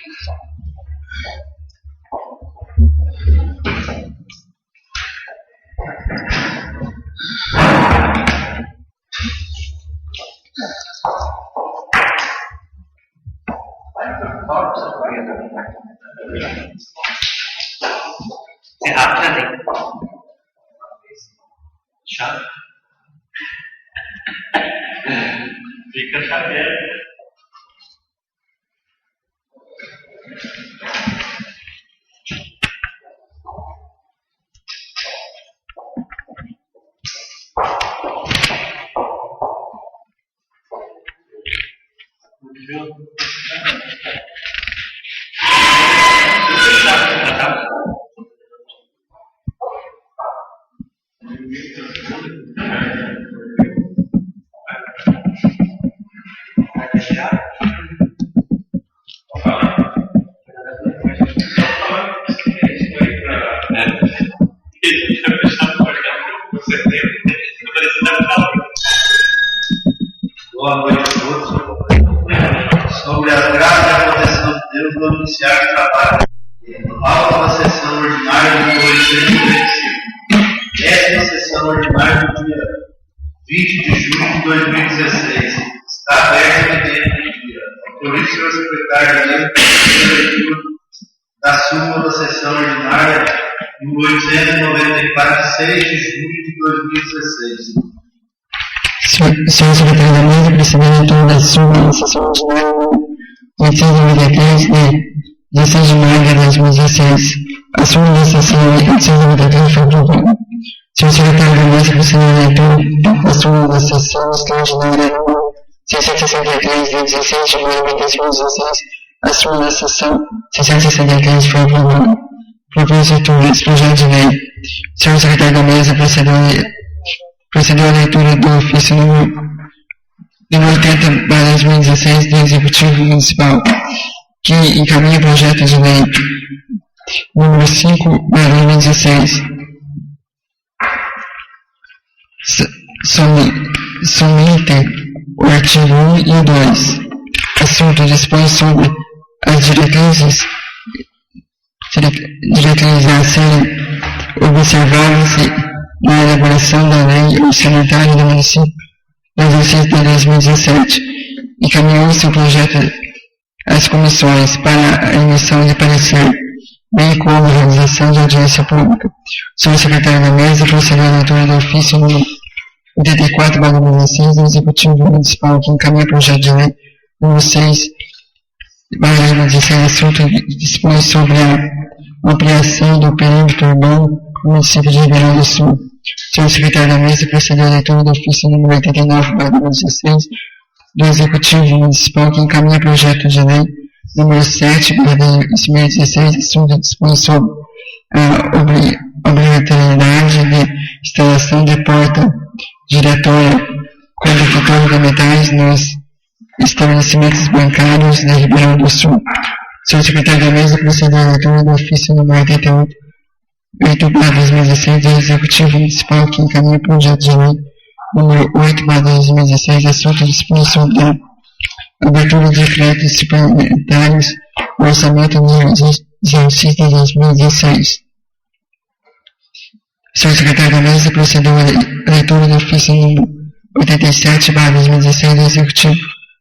É rápido, né? Chave. Fica chaveiro. Boa noite a todos. Sobre a graça e a proteção de Deus, vou iniciar o trabalho. Aula da sessão ordinária do 2025. Esta sessão ordinária do dia 20 de julho de 2016. Está aberta mediante o dia. Autorize o senhor secretário de leitura da súmula da sessão ordinária número 894, 6 de julho de 2016. Senhor secretário da mesa, procedimento da súmula da sessão ordinária 893, de 16 de maio de 2016. A súmula da sessão 893 foi aprovada. Senhor secretário da mesa, procedimento da súmula da sessão extraordinária número 663, de 16 de maio de 2016. A súmula da sessão 663 foi aprovada. Proposituras, projeto de lei. Senhor secretário da mesa, procedeu a leitura do ofício número 80/2016 do Executivo Municipal, que encaminha projeto de lei número 5/2016. Somente o artigo 1 e 2. Assunto dispõe sobre as diretrizes a serem observadas na elaboração da lei orçamentária do município no exercício de 2017. Encaminhou-se o projeto às comissões para a emissão de parecer, bem como a realização de audiência pública. Senhor secretário da mesa, procedeu à leitura do ofício número 84/2016 do Executivo Municipal, que encaminha o projeto de lei número 6/2016, assunto dispõe sobre a ampliação do perímetro urbano do município de Ribeirão do Sul. Senhor secretário da mesa, procedeu à leitura do ofício número 89/2016 do Executivo Municipal, que encaminha projeto de lei número 7/2016, assunto dispõe sobre a obrigatoriedade de instalação de porta giratória com detector de metais nos estabelecimentos bancários de Ribeirão do Sul. Senhor secretário da mesa, procedeu à leitura do ofício número 88/2016 do Executivo Municipal, que encaminha o projeto de lei número 8/2016, assunto dispõe sobre a abertura de créditos suplementários no orçamento do exercício de 2016. Senhor secretário da mesa, procedeu à leitura do ofício número 87/2016 do Executivo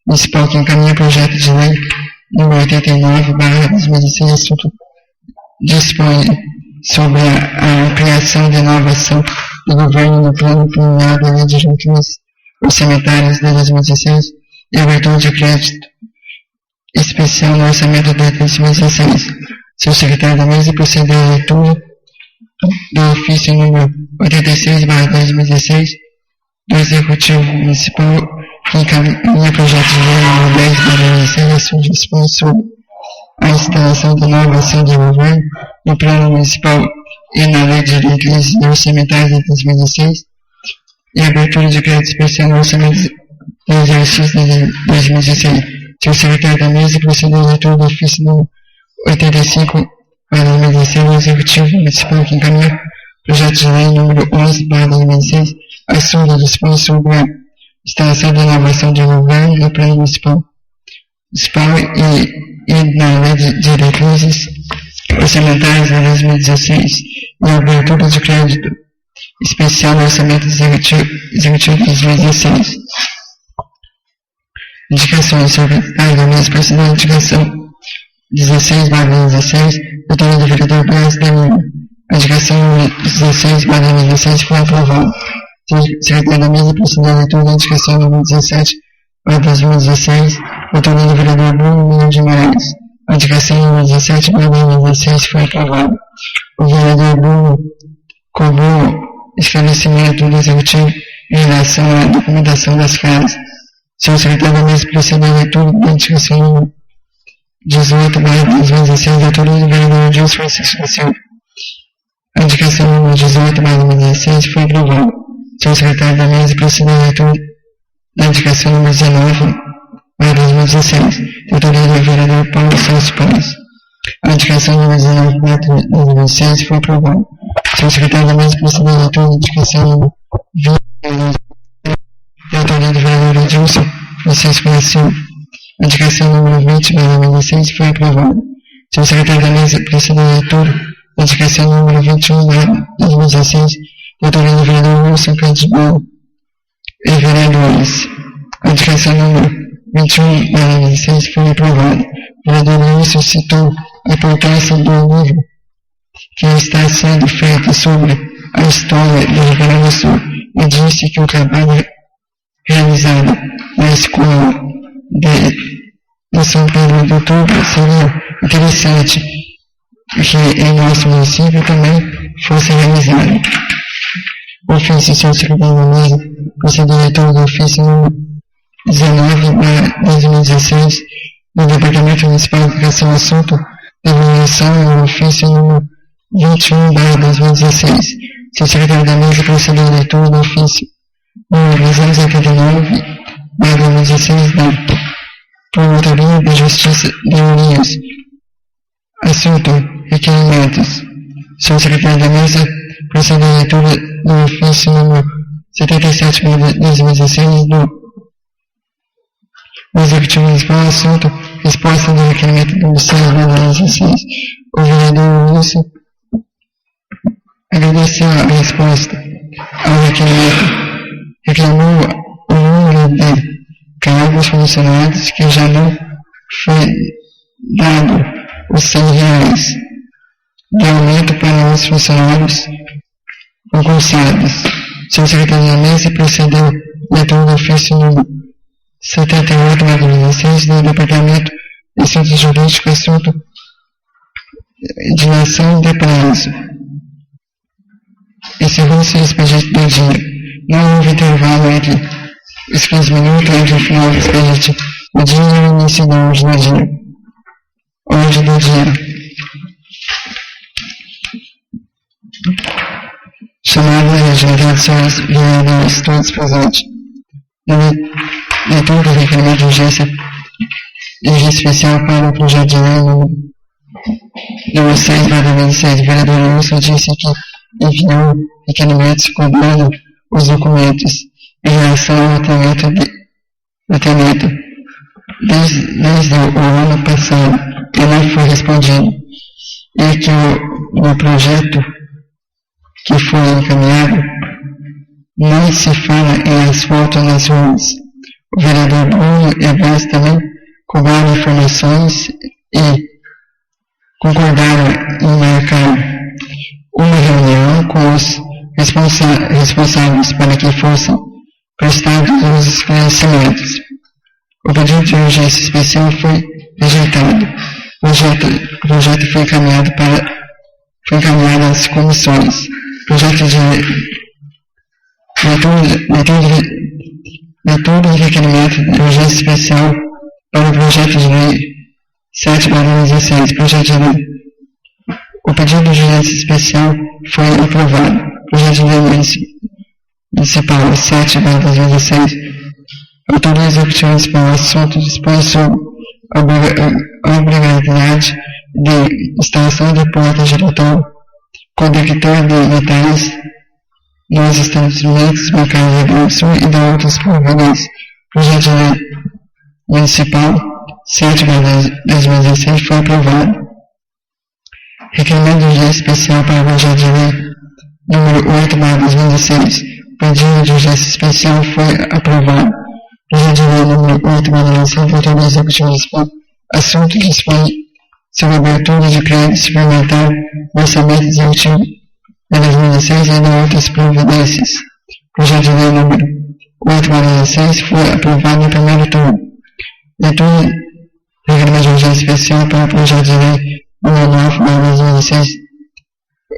Municipal, que encaminha o projeto de lei número 89/2016, assunto dispõe sobre a ampliação de nova ação do governo no plano preliminar da lei de diretrizes orçamentárias de 2016 e abertura de crédito especial no orçamento de 2016. Senhor secretário da mesa, procedeu à leitura do ofício número 86/2016 do Executivo Municipal, que encaminha projeto de lei número 10/2016, assunto dispõe sobre a instalação de nova ação de governo no plano municipal e na lei de diretrizes orçamentárias de 2016 e abertura de crédito especial no orçamento do exercício de 2016. Senhor secretário da mesa, procedeu à leitura do ofício número 85/2016 do Executivo Municipal, que encaminha projeto de lei número 11/2016, assunto dispõe sobre a instalação de nova ação de governo no plano municipal e e na Lei de Diretrizes Orçamentárias de 2016 e a abertura de crédito especial no Orçamento Executivo de 2016. Indicações sobre a mesa presidente, indicação 16/16, doutora do vereador Blas de Lima. A indicação 16/16 foi aprovada. Secretário da mesa presidente, leitura da indicação número 17/2016, doutora do vereador Bruno Mino de Moraes. A indicação número 17/2016 foi aprovada. O vereador Bruno cobrou esclarecimento do executivo em relação à documentação das casas. Senhor secretário da mesa proceder à leitura da indicação número 18/2016, doutora do vereador Gilson Francisco da Silva. A indicação número 18/2016 foi aprovada. Senhor secretário da mesa proceder à leitura da indicação número 19/2016, doutora do vereador Paulo Celso Paz. A indicação número 19/2016 foi aprovada. Senhor secretário da mesa proceder à leitura da indicação número 20/2016, doutora do vereador Edilson Francisco da Silva. A indicação número 20/2016 foi aprovada. Senhor secretário da mesa proceder à leitura da indicação número 21/2016, doutora do vereador Wilson Candido e vereadores. A indicação número 21/2016 foi aprovada. O vereador Wilson citou a importância do livro que está sendo feito sobre a história do Rio Grande do Sul e disse que o trabalho realizado na escola de São Pedro do Turvo seria interessante que em nosso município também fosse realizado. Ofício, senhor secretário da mesa, proceder à leitura do ofício número 19/2016 do Departamento Municipal de Educação, assunto de evolução no ofício número 21/2016. Senhor secretário da mesa, proceder à leitura do ofício número 289/2016 da Promotoria de Justiça de Uniões. Assunto: requerimentos. Senhor secretário da mesa, proceder à leitura do ofício número 77/2016 do Executivo Municipal, assunto: resposta do requerimento número 6/2016. O vereador Wilson agradeceu a resposta ao requerimento, reclamou o número de cargos funcionários que já não foi dado os R$100 de aumento para os funcionários concursados. Senhor secretário da mesa procedeu à leitura do ofício número 78/2016 do Departamento de Centro Jurídico, assunto de nação de prazo. Encerrou-se o expediente do dia. Não houve intervalo entre os 15 minutos entre o final do expediente do dia e o início da ordem do dia. Ordem do dia. Chamada regimental de senhores vereadores, todos presentes. Leitura do requerimento de urgência especial para o projeto de lei número 6/2016. O vereador Wilson disse que enviou requerimentos cobrando os documentos em relação ao tratamento. Desde o ano passado, e não foi respondido, e que no projeto que foi encaminhado não se fala em asfalto nas ruas. O vereador Bruno e Blas também cobraram informações e concordaram em marcar uma reunião com os responsáveis para que fossem prestados os esclarecimentos. O pedido de urgência especial foi rejeitado. O projeto foi encaminhado às comissões. Projeto de leitura de requerimento de urgência especial para o projeto de lei 7/2016. Projeto de lei. O pedido de urgência especial foi aprovado. Projeto de lei municipal 7/2016. Autoriza o Executivo Municipal assunto dispõe sobre a obrigatoriedade de instalação de porta giratória com detector de metais nos estabelecimentos bancários do Rio Grande do Sul e de outras províncias. Projeto de lei municipal 7/2016 foi aprovado. Requerimento de urgência especial para o projeto de lei número 8/2016. Pedido de urgência especial foi aprovado. Projeto de lei número 8/2016 autoriza o Executivo Municipal assunto que dispõe sobre a abertura de crédito suplementar no orçamento executivo de 2016 e ainda outras providências. Projeto de lei número 8/2016 foi aprovado no primeiro turno. Leitura do requerimento de urgência especial para o projeto de lei número 9/2016.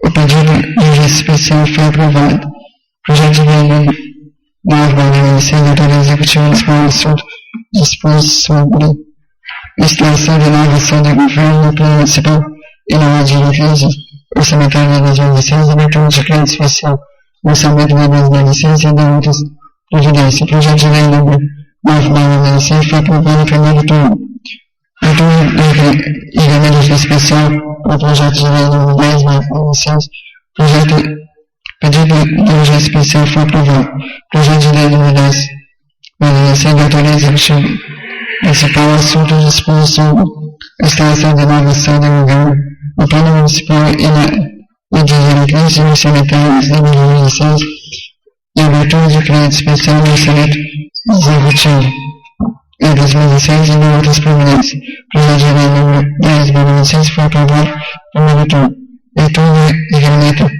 O pedido de urgência especial foi aprovado. Projeto de lei número 9/2016 autoriza o Executivo Municipal assunto dispõe sobre instalação de nova ação de governo no plano municipal e na diretrizes orçamentária de 2016 e abertura de crédito especial no orçamento de 2016 e ainda outras providências. Projeto de lei número 9/2016 foi aprovado no primeiro turno. Leitura do requerimento especial para o projeto de lei número 10/2016. Pedido de urgência especial foi aprovado. Projeto de lei número 10/2016 autoriza o Executivo Municipal assunto de disposição a instalação de nova ação de governo no plano municipal e de diretrizes orçamentárias de 2016 e abertura de crédito especial no orçamento executivo em 2016 e em outras providências. Projeto de lei número 10/2016 foi aprovado no primeiro turno. Leitura do requerimento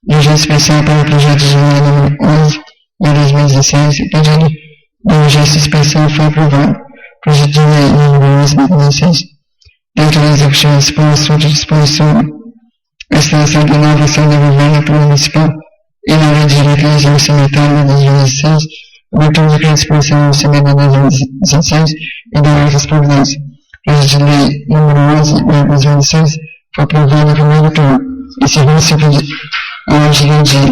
de urgência especial para o projeto de lei número 11/2016. O pedido de urgência especial foi aprovado. Projeto de lei número 11/2016 autoriza o Executivo Municipal assunto de disposição a instalação de nova ação de governo no plano municipal e na lei de diretrizes orçamentárias de 2016, abertura de crédito especial no orçamento de 2016 e de outras providências. Projeto de lei número 11/2016 foi aprovado no primeiro turno. Encerrou-se a ordem do dia.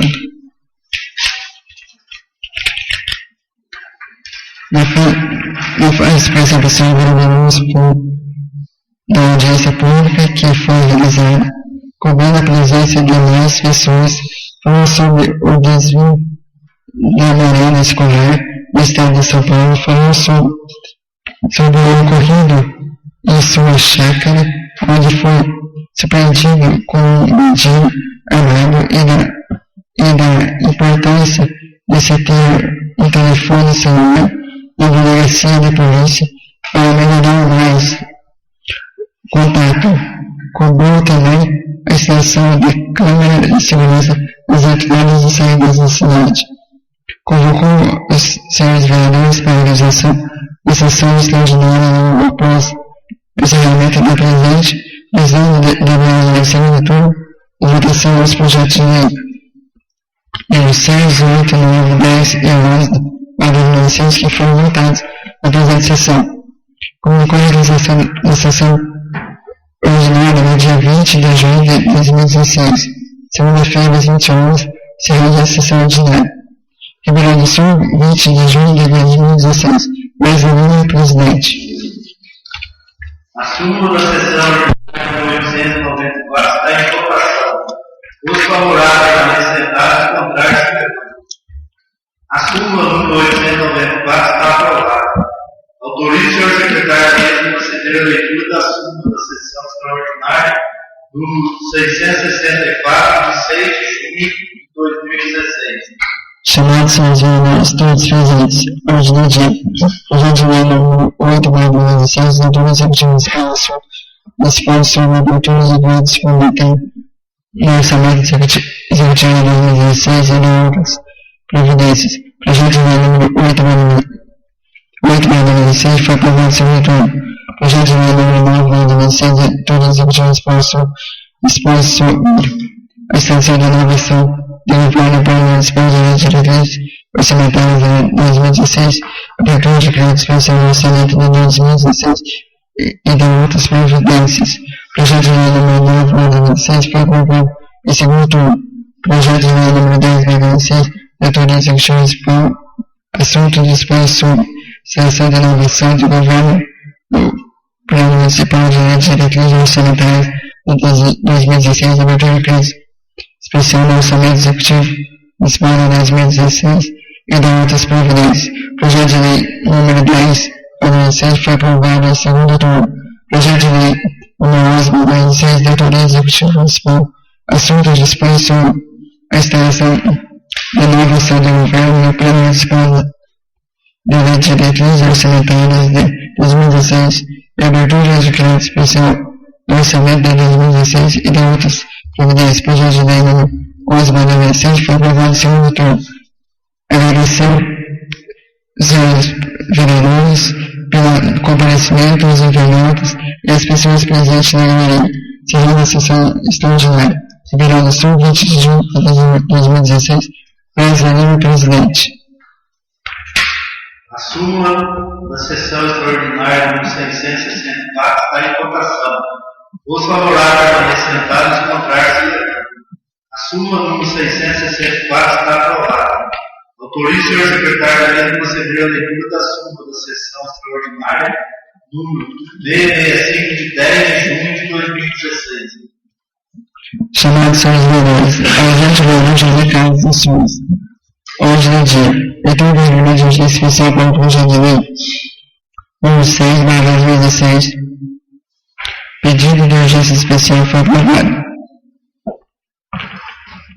Não faz participação do anúncio da audiência pública que foi realizada, cobrando a presença de mais pessoas, falando sobre o desvio da merenda escolar no estado de São Paulo, falando sobre o ocorrido em sua chácara, onde foi surpreendido com um bandido armado e da importância de se ter um telefone celular na delegacia de polícia para melhorar mais contato. Cobrou também a instalação de câmera de segurança nas entradas e saídas da cidade. Convocou os senhores vereadores para a realização da sessão extraordinária após o encerramento da presente, visando da segundo turno e votação dos projetos de lei número 6, 8, 9, 10 e 11 para 2016 que foram votados na presente sessão. Comunicou a realização da sessão ordinária no dia 20 de junho de 2016, segunda-feira, às 20 horas, se realiza a sessão ordinária. Rio Grande do Sul, 20 de junho de 2016. Mais um presidente. A súmula da sessão ordinária 894 está em votação. Os favoráveis a sentados, contrários, a súmula número 894 está aprovada. Autorize o senhor secretário a conceder a leitura da súmula da sessão extraordinária número 664 de 6 de junho de 2016. Chamados senhores vereadores, todos presentes, hoje no dia, projeto de lei número 8/2016, doutor executivo municipal sobre a abertura de crédito suplementar no orçamento executivo de 2016 e de outras providências. Projeto de lei número 8/2016 foi aprovado no segundo turno. Projeto de lei número 9/2016, doutor executivo municipal dispõe sobre a extensão da nova ação de governo para o municipal de diretrizes orçamentárias de 2016, abertura de crédito especial no orçamento de 2016 e de outras providências. Projeto de lei número 9/2016 foi aprovado em segundo turno. Projeto de lei número 10/2016 autoriza o executivo municipal assunto de dispõe sobre seleção de inovação de governo do plano municipal de diretrizes orçamentárias de 2016 e abertura de crédito especial no orçamento executivo municipal de 2016 e de outras providências. Projeto de lei número 2016 foi aprovado em segundo turno. Projeto de lei número 11/2016 da Autoridade Executiva Municipal. Assunto dispõe sobre a instalação da nova ação do governo no Plano Municipal de Diretrizes Orçamentárias de 2016 e abertura de crédito especial do orçamento de 2016 e de outras providências. Projeto de lei número 11/2016 foi aprovado em segundo turno. Agradecer os vereadores pelo comparecimento, os internautas e as pessoas presentes na galeria, seguindo a sessão extraordinária. Ribeirão do Sul, 20 de junho de 2016, Presidente Presidente. A súmula da sessão extraordinária número 664 está em votação. Os favoráveis permanecerem sentados e contrários se levantam. A súmula número 664 está aprovada. Autorize o senhor secretário da Lei de conceder a leitura da súmula da sessão extraordinária número D65 de 10 de junho de 2016. Chamados são os vereadores. Agente vereador José Carlos dos Souza. Hoje no dia, leitura do regimento de urgência especial para o projeto de lei número 6/2016. Pedido de urgência especial foi aprovado.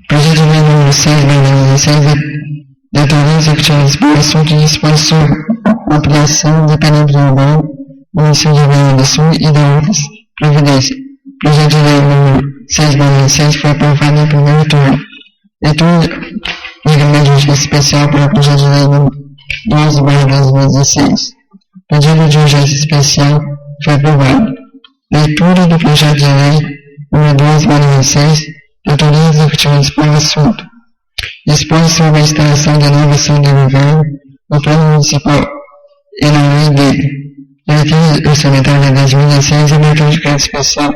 Projeto de lei número 6/2016 da Autoridade Executiva Municipal, assunto de dispõe sobre ampliação do perímetro urbano do município de Ribeirão do Sul e de outras providências. Projeto de lei número 6/2016 foi aprovado em primeiro turno. Leitura do regimento de urgência especial para o projeto de lei número 12/2016. Pedido de urgência especial foi aprovado. Leitura do projeto de lei número 12/2016 da Autoridade Executiva Municipal, assunto dispõe sobre a instalação da nova ação do governo no plano municipal e na lei de diretriz orçamentária de 2016 e abertura de crédito especial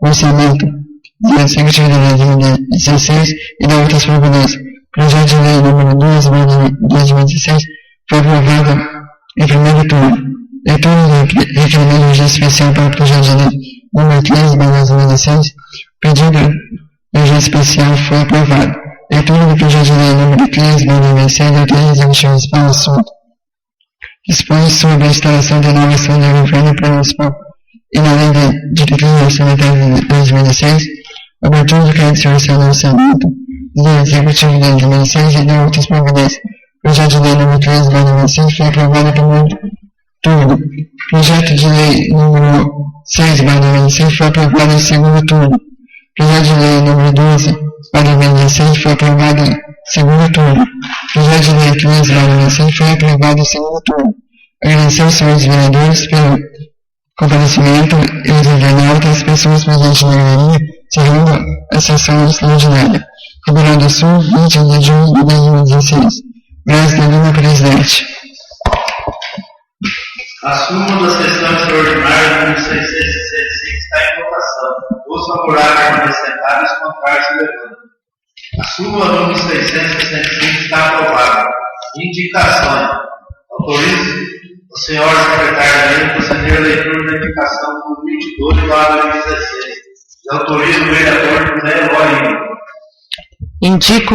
no orçamento da Executiva de 2016 e de outras providências. Projeto de lei número 2/2016 foi aprovado em primeiro turno. Leitura do requerimento de urgência especial para o projeto de lei número 13/2016. Pedido de urgência especial foi aprovado. Leitura do projeto de lei número 13/2016 da Autoridade Executiva Municipal, assunto dispõe sobre a instalação de nova ação do governo municipal e na lei de diretriz orçamentária de 2016, abertura do crédito especial no orçamento do Executivo de 2016 e de outras providências. Projeto de lei número 13/2016 foi aprovado em primeiro turno. Projeto de lei número 6/2016 foi aprovado em segundo turno. Projeto de lei número 12/2016 foi aprovado em segundo turno. Projeto de lei 13/2016 foi aprovado em segundo turno. Agradecer aos senhores vereadores pelo comparecimento e os internautas e as pessoas presentes na galeria, seguindo a sessão extraordinária. Ribeirão do Sul, 20 de junho de 2016. Presidente Presidente. A súmula da sessão extraordinária número 665 está em votação. Os favoráveis permanecerem sentados e os contrários se levantam. A súmula número 665 está aprovada. Indicações. Autorize o senhor secretário da Lei proceder a leitura da indicação número 22/2016. E autorize o vereador José Eloy. Indico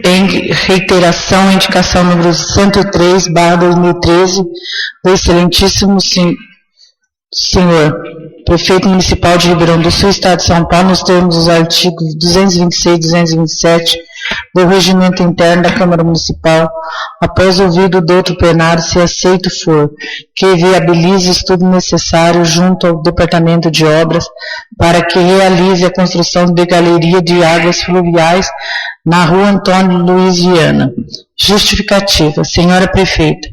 em reiteração a indicação número 103/2013 do excelentíssimo senhor Prefeito Municipal de Ribeirão do Sul, Estado de São Paulo, nos termos dos artigos 226 e 227 do Regimento Interno da Câmara Municipal, após ouvido do outro plenário, se aceito for, que viabilize o estudo necessário junto ao Departamento de Obras para que realize a construção de galeria de águas fluviais na Rua Antônio Luiz Viana. Justificativa. Senhora Prefeita,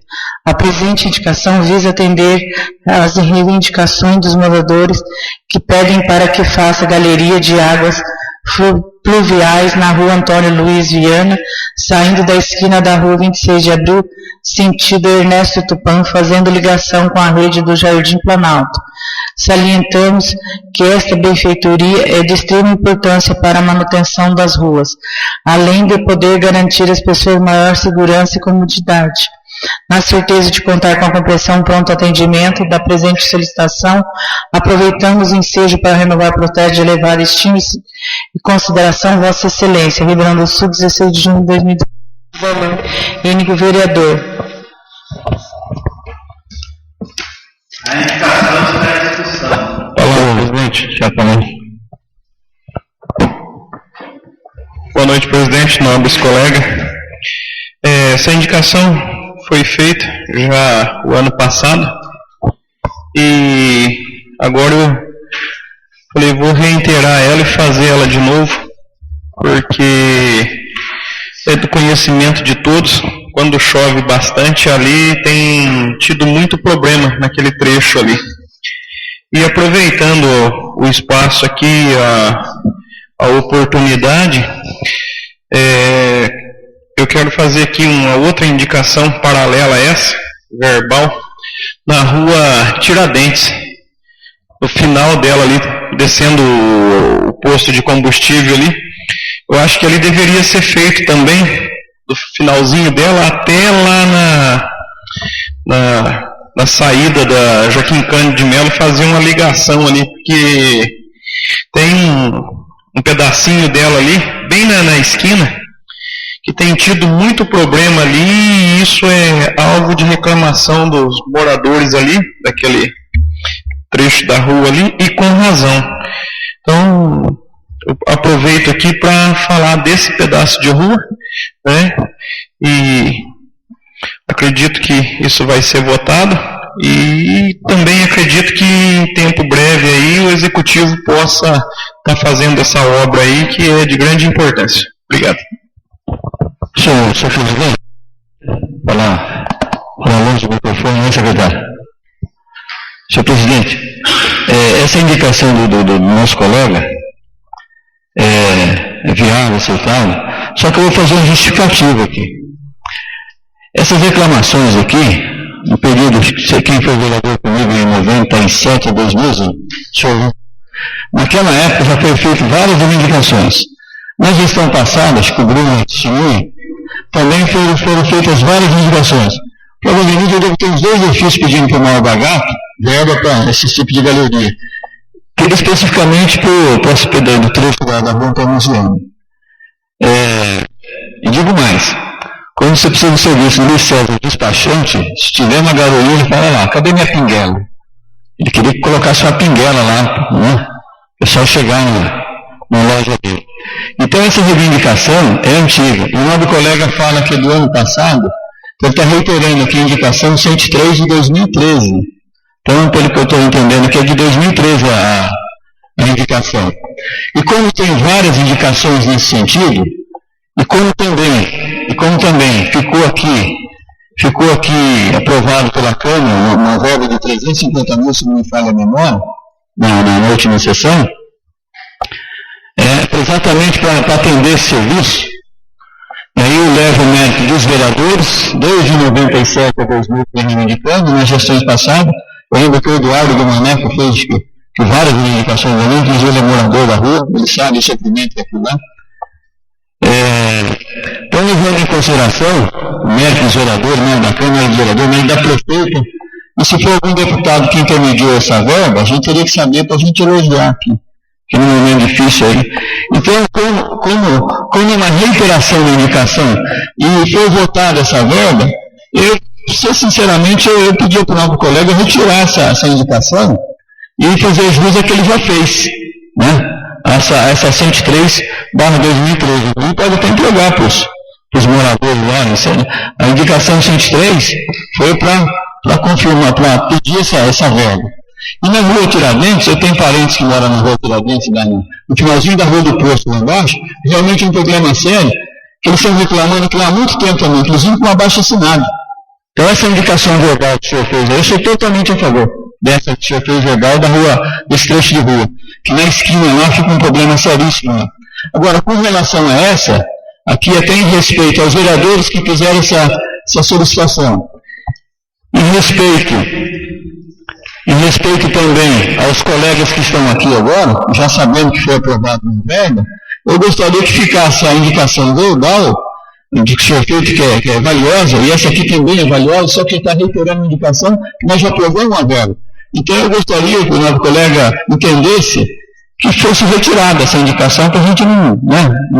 a presente indicação visa atender às reivindicações dos moradores que pedem para que faça galeria de águas fluviais na Rua Antônio Luiz Viana, saindo da esquina da Rua 26 de Abril, sentido Ernesto Tupã, fazendo ligação com a rede do Jardim Planalto. Salientamos que esta benfeitoria é de extrema importância para a manutenção das ruas, além de poder garantir às pessoas maior segurança e comodidade. Na certeza de contar com a compreensão e pronto atendimento da presente solicitação, aproveitamos o ensejo para renovar o protesto de elevada estima e consideração Vossa Excelência, Ribeirão do Sul, 16 de junho de 2019. Índico vereador. A indicação está em discussão. Olá, presidente. Já falou. Boa noite, presidente, nobres colegas. Essa indicação foi feita já o ano passado e agora eu falei, vou reiterar ela e fazer ela de novo, porque é do conhecimento de todos, quando chove bastante ali tem tido muito problema naquele trecho ali. E aproveitando o espaço aqui, a oportunidade, eu quero fazer aqui uma outra indicação paralela a essa, verbal, na rua Tiradentes, no final dela ali, descendo o posto de combustível ali. Eu acho que ali deveria ser feito também, do finalzinho dela até lá na saída da Joaquim Cândido de Melo, fazer uma ligação ali, porque tem um pedacinho dela ali, bem na esquina, que tem tido muito problema ali, e isso é alvo de reclamação dos moradores ali, daquele trecho da rua ali, e com razão. Então, eu aproveito aqui para falar desse pedaço de rua, né, e acredito que isso vai ser votado, e também acredito que em tempo breve aí o Executivo possa estar fazendo essa obra aí, que é de grande importância. Obrigado. Senhor presidente, falar longe do microfone, né, secretário? Senhor presidente, essa indicação do nosso colega é viável, aceitável, só que eu vou fazer uma justificativa aqui. Essas reclamações aqui, no período, quem foi vereador comigo em 97 a 2000, senhor, naquela época já foi feito várias reivindicações. Na gestão passada, acho que o Bruno testemunha, também foram feitas várias indicações. Provavelmente eu devo ter uns 2 ofícios pedindo para o maior bagato, verba para esse tipo de galeria. Que especificamente para o hospedar do trecho da rua Antônio. E digo mais, quando você precisa do serviço do César despachante, se tiver uma garoinha, ele fala lá, cadê minha pinguela? Ele queria que colocasse uma pinguela lá, né? É só chegar na loja dele. Então essa reivindicação é antiga. E o nobre colega fala que é do ano passado, ele está reiterando aqui a indicação 103 de 2013. Então, pelo que eu estou entendendo, que é de 2013 a indicação. E como tem várias indicações nesse sentido, e como também ficou aqui aprovado pela Câmara uma verba de 350 mil, se não me falha a memória, na última sessão, exatamente para atender esse serviço. Aí eu levo o mérito dos vereadores, desde 97 a 2000, reivindicando, nas gestões passadas. Eu lembro que o Eduardo do Maneco fez que várias reivindicações ali, inclusive ele é morador da rua, ele sabe o sofrimento que é aquilo lá. Então, levando em consideração o mérito dos vereadores, mérito da Câmara dos Vereadores, mérito da Prefeita, e se for algum deputado que intermediou essa verba, a gente teria que saber para a gente elogiar aqui, que não é momento difícil aí. Então, como uma reiteração da indicação e foi votada essa verba, sinceramente, eu pedi para o nosso colega retirar essa indicação e fazer jus a que ele já fez, né? Essa 103/2013. Ele pode até entregar para os moradores lá. A indicação 103 foi para confirmar, para pedir essa verba. E na rua Tiradentes, eu tenho parentes que moram na rua Tiradentes, no finalzinho da rua do Posto lá embaixo, realmente é um problema sério, que eles estão reclamando aquilo há muito tempo também, inclusive com abaixo assinado. Então essa indicação verbal que o senhor fez, eu sou totalmente a favor dessa que o senhor fez verbal da rua, desse trecho de rua, que na esquina lá fica um problema seríssimo lá. Agora, com relação a essa, aqui até em respeito aos vereadores que fizeram essa solicitação, em respeito também aos colegas que estão aqui agora, já sabendo que foi aprovado no verba, eu gostaria que ficasse a indicação verbal de que o senhor fez que é valiosa, e essa aqui também é valiosa, só que está reiterando a indicação que nós já aprovamos a verba. Então eu gostaria que o nosso colega entendesse que fosse retirada essa indicação para a gente não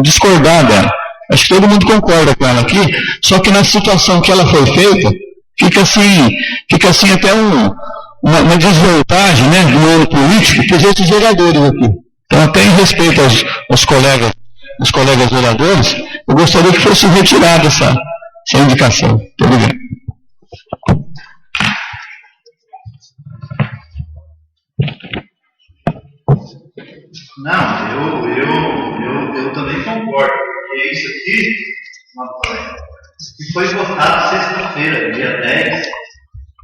discordar dela. Acho que todo mundo concorda com ela aqui, só que na situação que ela foi feita, fica assim até uma desvantagem, né, do ano político para os outros vereadores aqui. Então, até em respeito aos colegas vereadores, eu gostaria que fosse retirada essa indicação. Muito obrigado. Não, eu também concordo, porque isso aqui, isso aqui foi votado sexta-feira, dia 10,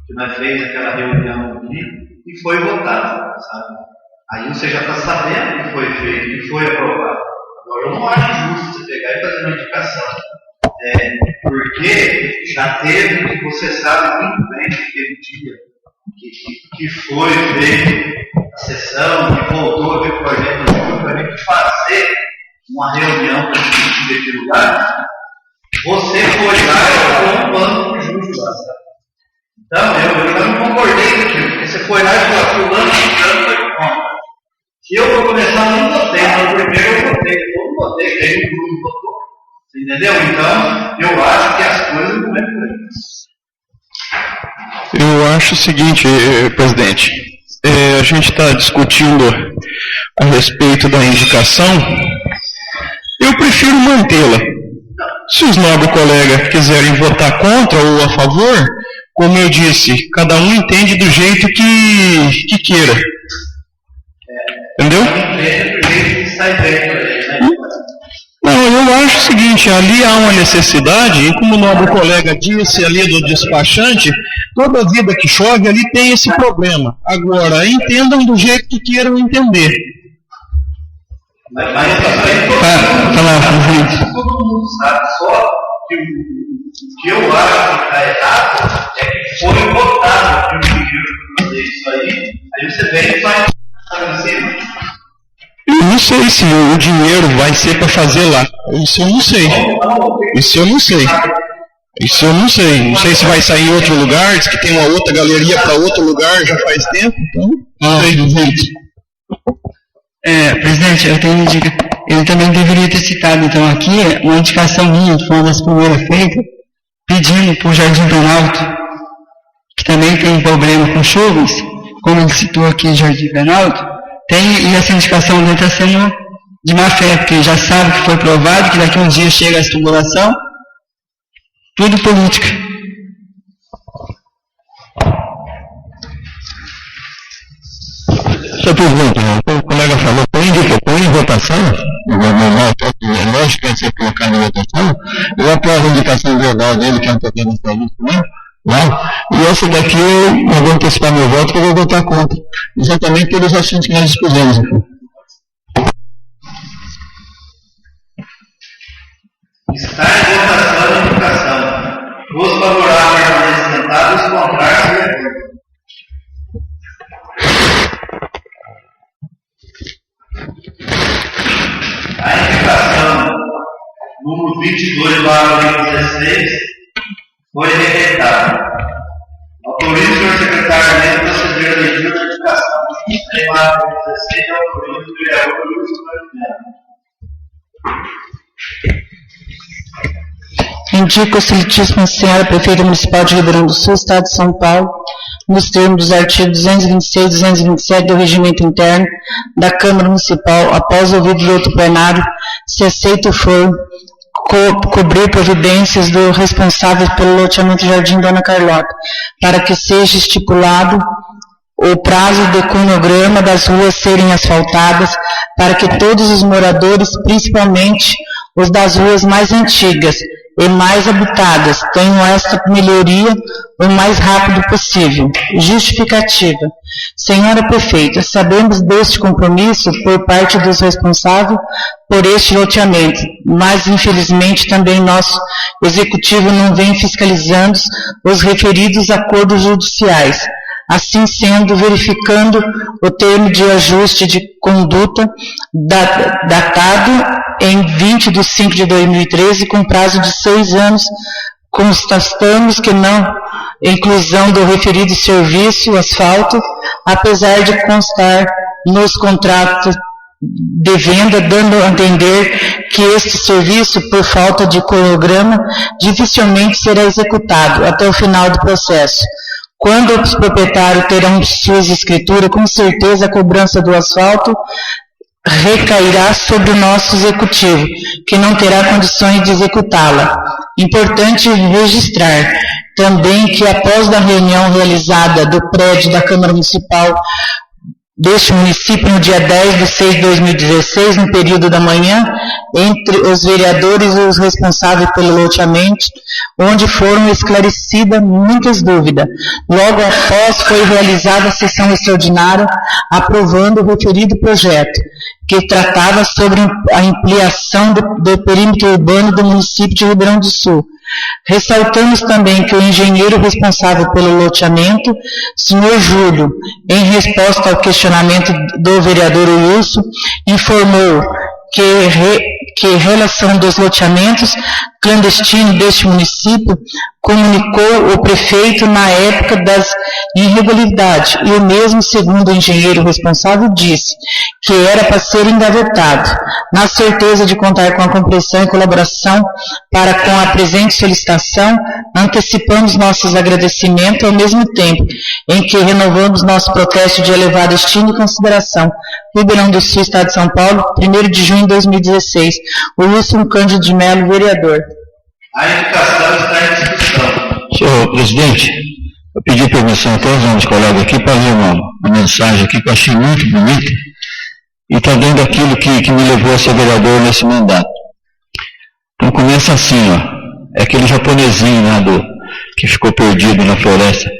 que nós fez aquela reunião aqui, e foi votado, sabe? Aí você já está sabendo que foi feito, que foi aprovado. Agora, eu não acho justo você pegar e fazer uma indicação, porque já teve, você sabe muito bem aquele dia que foi feito a sessão, que voltou aquele projeto para a gente fazer uma reunião para discutir aquilo lá. Você foi lá e falou um plano para o justo lá, sabe? Então, eu não concordei com aquilo, porque você foi lá e falou, fulano foi contra. Se eu vou começar, eu não votei, mas o primeiro eu votei, depois eu não votei, aí o Bruno votou. Você entendeu? Então, eu acho que as coisas não é por aí. Eu acho o seguinte, presidente, a gente está discutindo a respeito da indicação, eu prefiro mantê-la. Se os nobres colegas quiserem votar contra ou a favor, como eu disse, cada um entende do jeito que queira. Entendeu? Não, eu acho o seguinte, ali há uma necessidade, e como o nobre colega disse ali do despachante, toda vida que chove ali tem esse problema. Agora, entendam do jeito que queiram entender. Mas todo mundo sabe, só que o que eu acho que está errado é que foi votado que o dinheiro para fazer isso aí você vem e faz em cima. Eu não sei se o dinheiro vai ser para fazer lá. Isso eu não sei. Isso eu não sei. Isso eu não sei. Não sei se vai sair em outro lugar, diz que tem uma outra galeria para outro lugar já faz tempo. Então, não sei do jeito. Presidente, eu tenho uma dica. Eu também deveria ter citado, então, aqui, uma indicação minha, que foi uma das primeiras feitas, pedindo para o Jardim Penalto, que também tem problema com chuvas, como ele citou aqui, Jardim Penalto, e essa indicação dele está sendo de má fé, porque já sabe que foi provado, que daqui a uns dias chega a tubulação, tudo política. Senhor presidente, o colega falou, põe em votação, é lógico que vai ser colocado em votação, eu aprovo a indicação verbal dele, que é um pouquinho de serviço, né? E essa daqui eu vou antecipar meu voto, que eu vou votar contra, exatamente pelos assuntos que nós discutimos aqui. Está em votação a indicação. Os favoráveis permanecem sentados, os contrários levantam. A indicação número 22/16 foi rejeitada. Autoriza o senhor secretário de proceder a leitura da indicação 23/16 e autoriza o vereador Wilson Oliveira. Indico a excelentíssima senhora prefeita municipal de Ribeirão do Sul, Estado de São Paulo, nos termos dos artigos 226 e 227 do Regimento Interno da Câmara Municipal, após ouvido do outro plenário, se aceito for cobrir providências do responsável pelo loteamento Jardim Dona Carlota, para que seja estipulado o prazo de cronograma das ruas serem asfaltadas, para que todos os moradores, principalmente os das ruas mais antigas e mais habitadas, tenham esta melhoria o mais rápido possível. Justificativa. Senhora Prefeita, sabemos deste compromisso por parte dos responsáveis por este loteamento, mas infelizmente também nosso Executivo não vem fiscalizando os referidos acordos judiciais. Assim sendo, verificando o termo de ajuste de conduta datado em 20/5/2013, com prazo de 6 anos, constatamos que não inclusão do referido serviço asfalto, apesar de constar nos contratos de venda, dando a entender que este serviço, por falta de cronograma, dificilmente será executado até o final do processo. Quando os proprietários terão suas escrituras, com certeza a cobrança do asfalto recairá sobre o nosso executivo, que não terá condições de executá-la. Importante registrar também que após a reunião realizada do prédio da Câmara Municipal deste município no dia 10/6/2016, no período da manhã, entre os vereadores e os responsáveis pelo loteamento, onde foram esclarecidas muitas dúvidas. Logo após foi realizada a sessão extraordinária, aprovando o referido projeto, que tratava sobre a ampliação do perímetro urbano do município de Ribeirão do Sul. Ressaltamos também que o engenheiro responsável pelo loteamento, senhor Júlio, em resposta ao questionamento do vereador Wilson, informou que relação dos loteamentos clandestinos deste município comunicou o prefeito na época das irregularidades, e o mesmo, segundo o engenheiro responsável, disse que era para ser engavetado. Na certeza de contar com a compreensão e colaboração para com a presente solicitação, antecipamos nossos agradecimentos ao mesmo tempo em que renovamos nosso protesto de elevada estima e consideração. Ribeirão do Sul, Estado de São Paulo, 1º de junho de 2016. Wilson Cândido de Mello, vereador. A indicação está em discussão. Senhor presidente, eu pedi permissão a todos os nossos colegas aqui para ler uma mensagem aqui que eu achei muito bonita e está dentro daquilo que me levou a ser vereador nesse mandato. Então começa assim, ó, é aquele japonesinho lá que ficou perdido na floresta.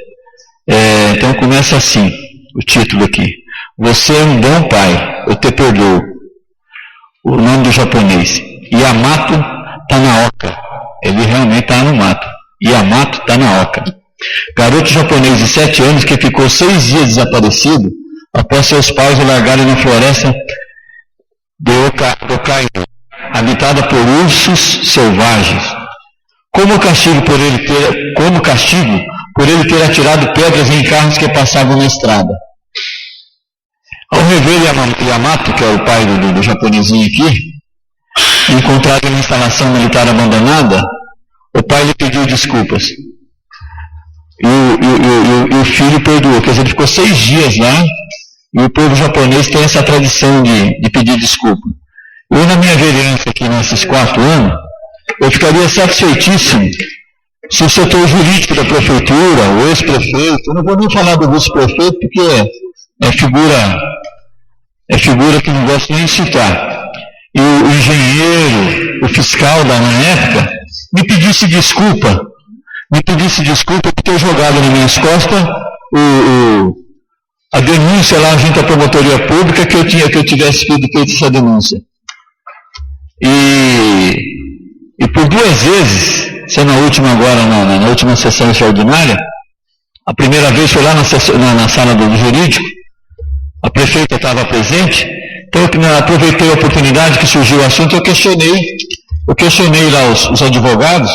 Então começa assim, o título aqui: Você é um bom pai, eu te perdoo. O nome do japonês. Yamato Tanaoka. Ele realmente está no mato. Yamato Tanaoka. Garoto japonês de 7 anos que ficou 6 dias desaparecido após seus pais o largarem na floresta de Hokkaido, habitada por ursos selvagens. Como castigo por ele ter atirado pedras em carros que passavam na estrada. Ao rever Yamato, que é o pai do japonesinho aqui, encontrado na instalação militar abandonada, o pai lhe pediu desculpas. E o filho perdoou. Quer dizer, ele ficou 6 dias lá, e o povo japonês tem essa tradição de pedir desculpa. Eu, na minha vereança aqui nesses 4 anos, eu ficaria satisfeitíssimo se o setor jurídico da prefeitura, o ex-prefeito, eu não vou nem falar do vice-prefeito, porque é figura que não gosto nem de citar, e o engenheiro, o fiscal da na época, me pedisse desculpa por ter jogado nas minhas costas a denúncia lá junto à promotoria pública que eu tivesse feito essa denúncia. E por 2 vezes, sendo a última agora, na última sessão extraordinária, a primeira vez foi lá na sala do jurídico, a prefeita estava presente, então eu aproveitei a oportunidade que surgiu o assunto, eu questionei lá os advogados,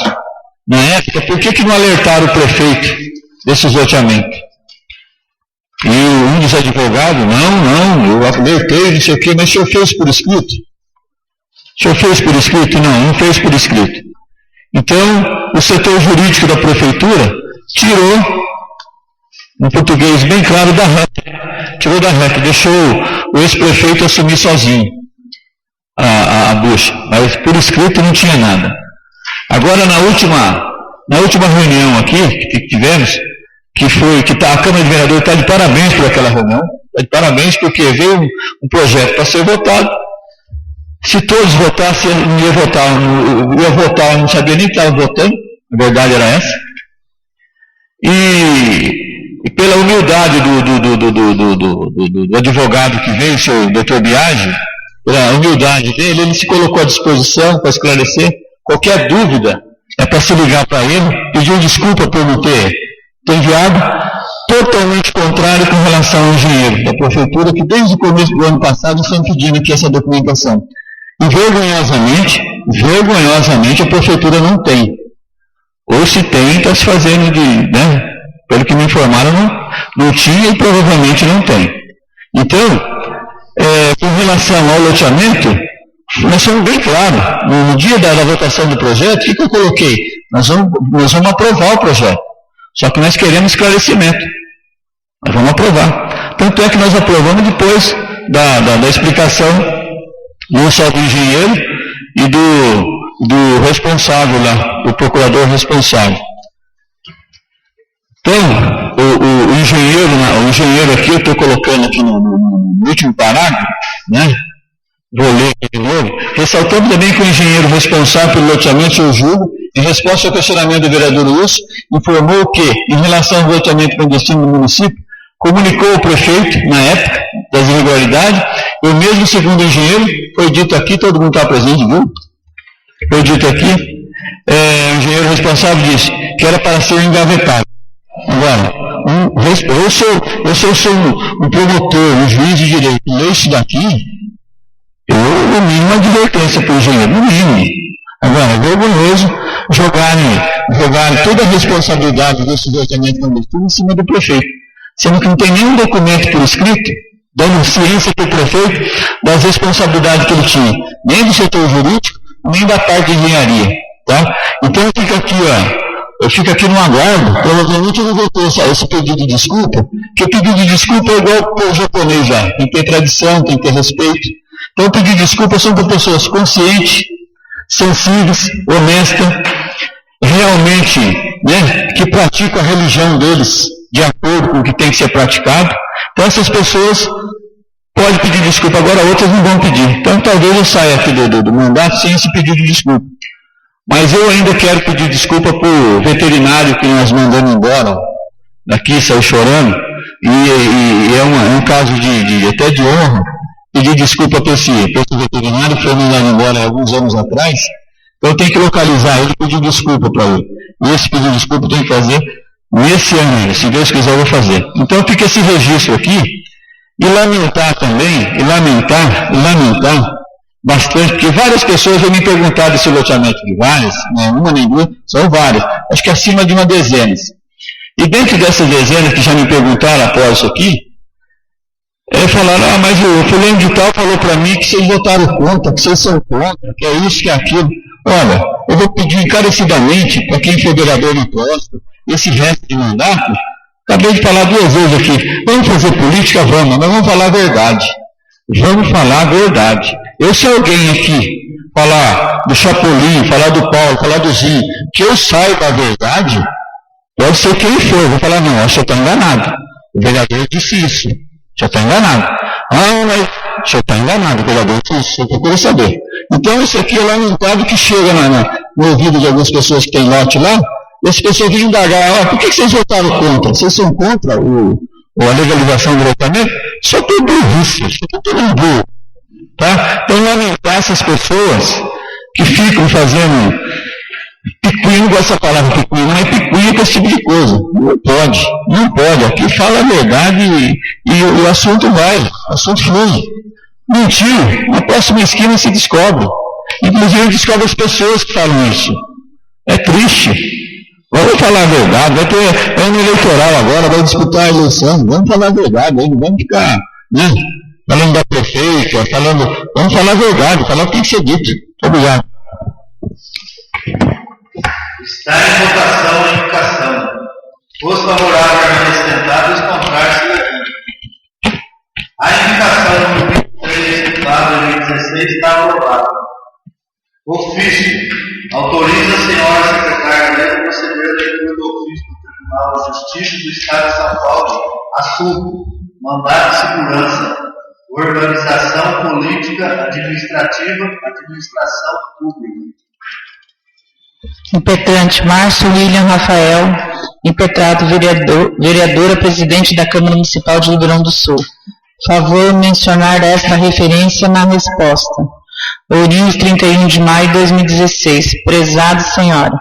na época, por que não alertaram o prefeito desses loteamentos? E um dos advogados, não, eu alertei, não sei o quê, mas o senhor fez por escrito? O senhor fez por escrito? Não fez por escrito. Então, o setor jurídico da prefeitura tirou, em português bem claro, da reta, deixou o ex-prefeito assumir sozinho a bucha, mas por escrito não tinha nada. Agora, na última reunião aqui que tivemos, a Câmara de Vereadores está de parabéns por aquela reunião, está de parabéns porque veio um projeto para ser votado. Se todos votassem, eu ia votar, eu não sabia nem que estava votando, a verdade era essa. E pela humildade do advogado que veio, o senhor Dr. Biagi, pela humildade dele, ele se colocou à disposição para esclarecer. Qualquer dúvida é para se ligar para ele, pedir desculpa por não ter enviado, totalmente contrário com relação ao engenheiro da prefeitura, que desde o começo do ano passado estão pedindo aqui essa documentação. E vergonhosamente a prefeitura não tem. Ou se tem, está se fazendo pelo que me informaram, não tinha e provavelmente não tem. Então, com relação ao loteamento, nós somos bem claros. No dia da votação do projeto, o que eu coloquei? Nós vamos aprovar o projeto. Só que nós queremos esclarecimento. Nós vamos aprovar. Tanto é que nós aprovamos depois da explicação não só do engenheiro e do responsável lá, do procurador responsável. Então, o engenheiro aqui, eu estou colocando aqui no último parágrafo, né? Vou ler aqui de novo. Ressaltando também que o engenheiro responsável pelo loteamento, seu Júlio, em resposta ao questionamento do vereador Lúcio, informou que, em relação ao loteamento clandestino do município, comunicou ao prefeito, na época das irregularidades, eu mesmo, segundo o engenheiro, foi dito aqui, todo mundo está presente, viu? Foi dito aqui, o engenheiro responsável disse que era para ser engavetado. Agora, eu sou um promotor, um juiz de direito, leio isso daqui, eu, no mínimo, uma advertência para o engenheiro, no mínimo. Agora, é vergonhoso jogarem toda a responsabilidade desse loteamento clandestino em cima do prefeito, sendo que não tem nenhum documento por escrito dando ciência para o prefeito das responsabilidades que ele tinha, nem do setor jurídico, nem da parte de engenharia. Tá? Então eu fico aqui no aguardo, provavelmente eu vou ter esse pedido de desculpa, porque o pedido de desculpa é igual para o japonês já, tem que ter tradição, tem que ter respeito. Então o pedido de desculpa são para pessoas conscientes, sensíveis, honestas, realmente, né, que praticam a religião deles de acordo com o que tem que ser praticado. Então essas pessoas podem pedir desculpa, agora outras não vão pedir. Então talvez eu saia aqui do mandato sem esse pedido de desculpa. Mas eu ainda quero pedir desculpa para o veterinário que nós mandamos embora, daqui saiu chorando, e é um caso até de honra, pedir desculpa para esse veterinário que foi mandado embora há alguns anos atrás. Então eu tenho que localizar ele e pedir desculpa para ele. E esse pedido de desculpa eu tenho que fazer nesse ano, se Deus quiser eu vou fazer. Então fica esse registro aqui, e lamentar também, lamentar bastante, porque várias pessoas vão me perguntar desse loteamento de várias, não uma nem duas, são várias, acho que acima de uma dezena. E dentro dessas dezenas que já me perguntaram após isso aqui, falaram, mas o fulano de tal falou para mim que vocês votaram contra, que vocês são contra, que é isso, que é aquilo. Olha, eu vou pedir encarecidamente para quem for vereador na próxima, esse resto de mandato, acabei de falar 2 vezes aqui, vamos fazer política? Vamos, mas vamos falar a verdade. Vamos falar a verdade. Eu, se alguém aqui falar do Chapolin, falar do Paulo, falar do Zinho, que eu saiba a verdade, pode ser quem for, eu vou falar, não, acho que eu estou enganado. O vereador disse isso, já está enganado. Ah, mas o senhor está enganado, o vereador disse isso, eu procuro saber. Então, isso aqui é lamentável que chega no ouvido de algumas pessoas que tem lote lá, e as pessoas vêm indagar, por que vocês votaram contra? Vocês são contra a legalização do loteamento? Isso é tudo burrice, isso é tudo burro. Tá? Então, lamentar essas pessoas que ficam fazendo picuinha, não gosto dessa palavra picuinha, não é picuinha com esse tipo de coisa. Não pode. Aqui fala a verdade e o assunto vai, o assunto flui. Mentiu, na próxima esquina se descobre. Inclusive descobre as pessoas que falam isso. É triste. Vamos falar a verdade, vai ter ano eleitoral agora, vai disputar a eleição, vamos falar a verdade, não vamos ficar, né, falando da prefeita, vamos falar a verdade, falar o que tem que ser dito. Obrigado. Está em votação a indicação. Os favoráveis tentados, os contrários se levantam. A indicação número 23, lá 2016, está aprovada. Ofício. Autoriza a senhora secretária de lei a proceder à leitura do ofício do Tribunal de Justiça do Estado de São Paulo, assunto, mandato de segurança, organização política, administrativa, administração pública. Impetrante Márcio William Rafael, impetrado vereadora presidente da Câmara Municipal de Ribeirão do Sul. Favor mencionar esta referência na resposta. Ourinhos, 31 de maio de 2016. Prezada senhora,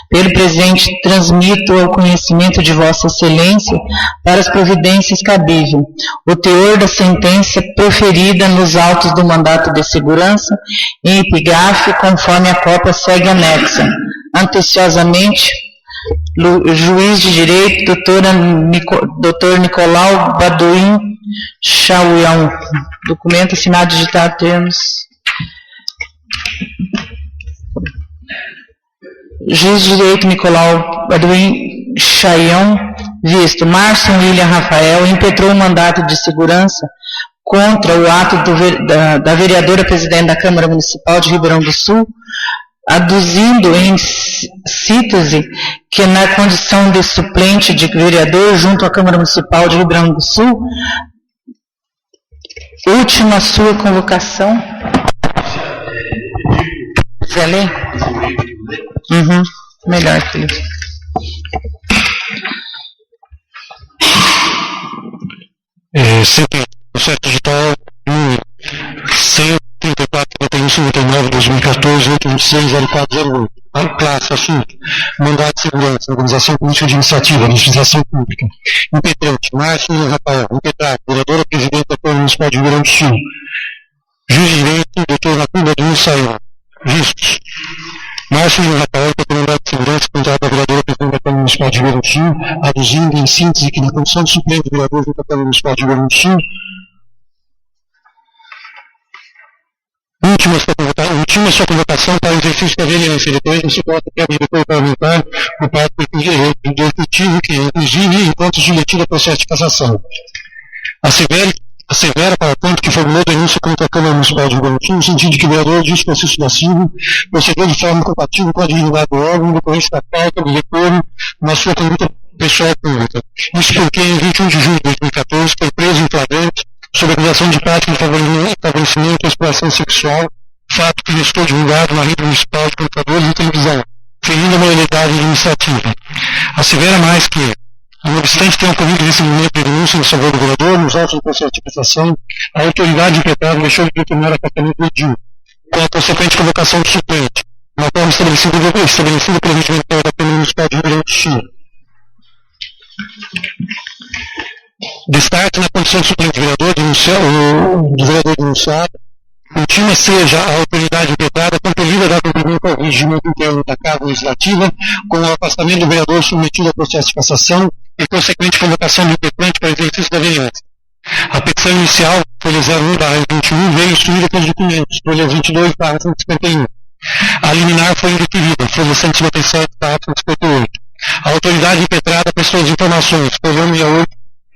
pelo presente transmito ao conhecimento de Vossa Excelência para as providências cabíveis o teor da sentença proferida nos autos do mandato de segurança em epígrafe, conforme a cópia segue anexa. Anteciosamente, juiz de direito, Dr. Nicolau Baduim Chauião. Documento assinado digitado termos. Juiz de direito Nicolau Baduim Chaião, visto Márcio William Rafael, impetrou o mandato de segurança contra o ato da vereadora presidente da Câmara Municipal de Ribeirão do Sul, aduzindo em síntese que na condição de suplente de vereador junto à Câmara Municipal de Ribeirão do Sul, última sua convocação. Quer ler? Melhor, Felipe. Processo digital 134.51.59.2014, 826.0408. Classe, assunto. Mandato de segurança, organização política de iniciativa, legislação pública. Impetrante, Márcio Rafael. Impetrado, vereadora presidente da Câmara Municipal de Ribeirão do Sul. Juiz de direito, doutor Nacuba do Saião. Vistos. Márcio Rafael, que é mandado de segurança, contrato da vereadora presidente da Câmara Municipal de Ribeirão do Sul, aduzindo em síntese que na condição de suplente do vereador junto à Câmara Municipal de Ribeirão do Sul, última sua convocação para o exercício da vereança, depois não se pode quebra de apoio parlamentar por parte do executivo, que inclusive enquanto submetido a processo de cassação. Assevera, para tanto, que formulou denúncia contra a Câmara Municipal de Ribeirão do Sul, no sentido de que o vereador Dias Francisco da Silva procedeu de forma compatível com a dignidade do órgão, em decorrência da falta de retorno na sua conduta pessoal pública. Isso porque, em 21 de julho de 2014, foi preso em flagrante sob acusação de prática de favorecimento e exploração sexual, fato que restou divulgado na rede municipal de computadores e televisão, ferindo a moralidade administrativa. Assevera mais que, não obstante ter ocorrido recebimento de denúncia em favor do vereador, nos autos do processo de cassação, a autoridade impetrada deixou de determinar acatamento do edil, com a consequente convocação do suplente, na forma estabelecida pelo regimento da Câmara Municipal de Ribeirão do Sul. Destaque na condição de suplente do vereador denunciado, ultima seja a autoridade impetrada compelida a dar cumprimento ao regimento interno da Casa Legislativa, com o afastamento do vereador submetido ao processo de cassação e consequente convocação do impetrante para o exercício da vereança. A petição inicial, folha 01/21, veio instruída pelos documentos, folha 22/151. A liminar foi indeferida, folha 157/158. A autoridade impetrada prestou as informações, folha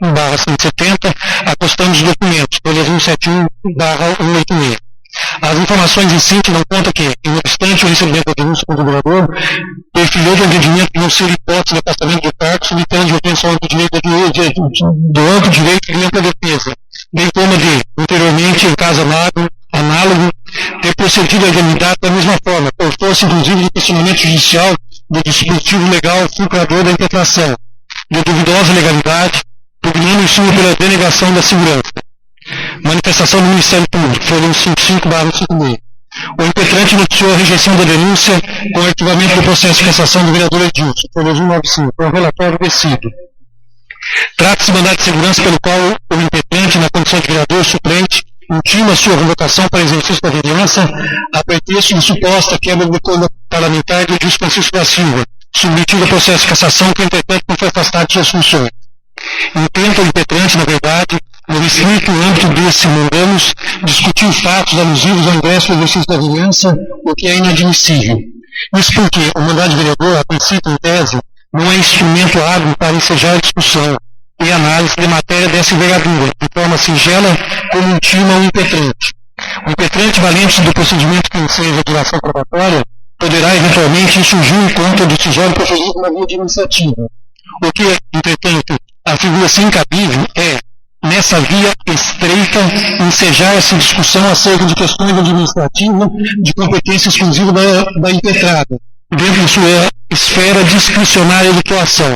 168/170, acostando os documentos, folha 171/186. As informações em si dão conta que, não obstante o recebimento da denúncia contra o vereador, perfilhou de entendimento de não ser hipótese de afastamento do cargo, submetendo de ofensa ao amplo direito de ampla defesa, bem como de, anteriormente, em caso análogo, ter procedido à indemnidade da mesma forma, por força inclusive de questionamento judicial do dispositivo legal fulcrador da impetração, de duvidosa legalidade, pugnando em suma pela denegação da segurança. Manifestação do Ministério Público, folha 155/156. O impetrante noticiou a rejeição da denúncia com o arquivamento do processo de cassação do vereador Edilson, folha 195, com o relatório vencido. Trata-se de mandado de segurança pelo qual o impetrante, na condição de vereador suplente, ultima sua convocação para exercício da vereança a pretexto de suposta quebra do decoro parlamentar de Edilson Francisco da Silva, submetido ao processo de cassação que, entretanto, não foi afastado de suas funções. Intenta o impetrante, na verdade, no restrito âmbito desse mandamus, discutir os fatos alusivos ao ingresso do exercício da vereança, o que é inadmissível. Isso porque o mandado de vereador, a princípio em tese, não é instrumento hábil para ensejar a discussão e análise de matéria dessa envergadura, de forma singela como intima o impetrante. O impetrante, valente do procedimento que enseja a duração probatória, poderá eventualmente insurgir em conta do decisório proferido na via administrativa. O que, entretanto, afigura-se incabível é, nessa via estreita, ensejar essa discussão acerca de questões administrativas de competência exclusiva da impetrada, dentro de sua esfera discricionária de atuação.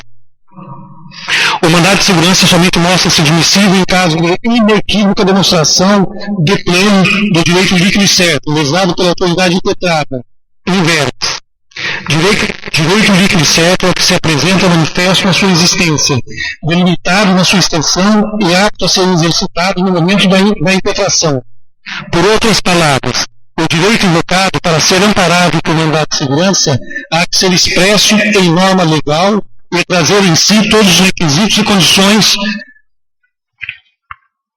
O mandado de segurança somente mostra-se admissível em caso de inequívoca demonstração de pleno do direito líquido e certo, legislado pela autoridade impetrada. Inverso. Direito líquido e certo é o que se apresenta manifesto na sua existência, delimitado na sua extensão e apto a ser exercitado no momento da impetração. Por outras palavras, o direito invocado para ser amparado por mandado de segurança há que ser expresso em norma legal e trazer em si todos os requisitos e condições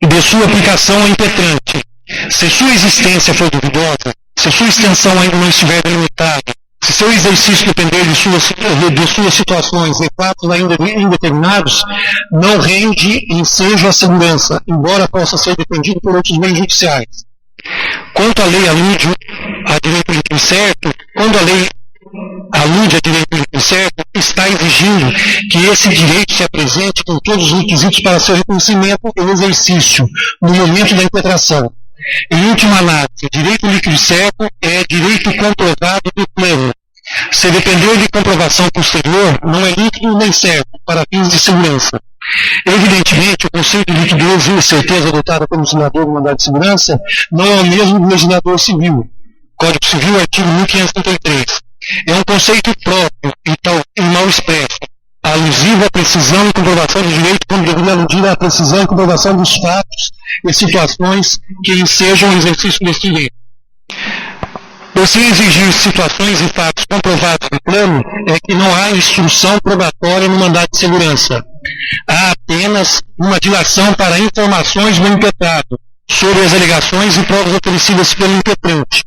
de sua aplicação ao impetrante. Se sua existência for duvidosa, se sua extensão ainda não estiver delimitada, Se seu exercício depender de suas situações e fatos ainda indeterminados, não rende ensejo à segurança, embora possa ser defendido por outros meios judiciais. Quanto à lei alude a direito líquido certo, quando a lei alude a direito líquido certo, está exigindo que esse direito se apresente com todos os requisitos para seu reconhecimento e exercício no momento da impetração. Em última análise, direito líquido certo é direito comprovado do pleno. Se depender de comprovação posterior, não é líquido nem certo, para fins de segurança. Evidentemente, o conceito de liquidez e certeza adotado pelo legislador do mandado de segurança não é o mesmo do legislador civil. Código Civil, artigo 1533. É um conceito próprio e mal expresso, alusivo à precisão e comprovação do direito, quando deveria aludir à precisão e comprovação dos fatos e situações que ensejam o exercício deste direito. Por se exigir situações e fatos comprovados no plano, é que não há instrução probatória no mandado de segurança. Há apenas uma dilação para informações do impetrado sobre as alegações e provas oferecidas pelo impetrante,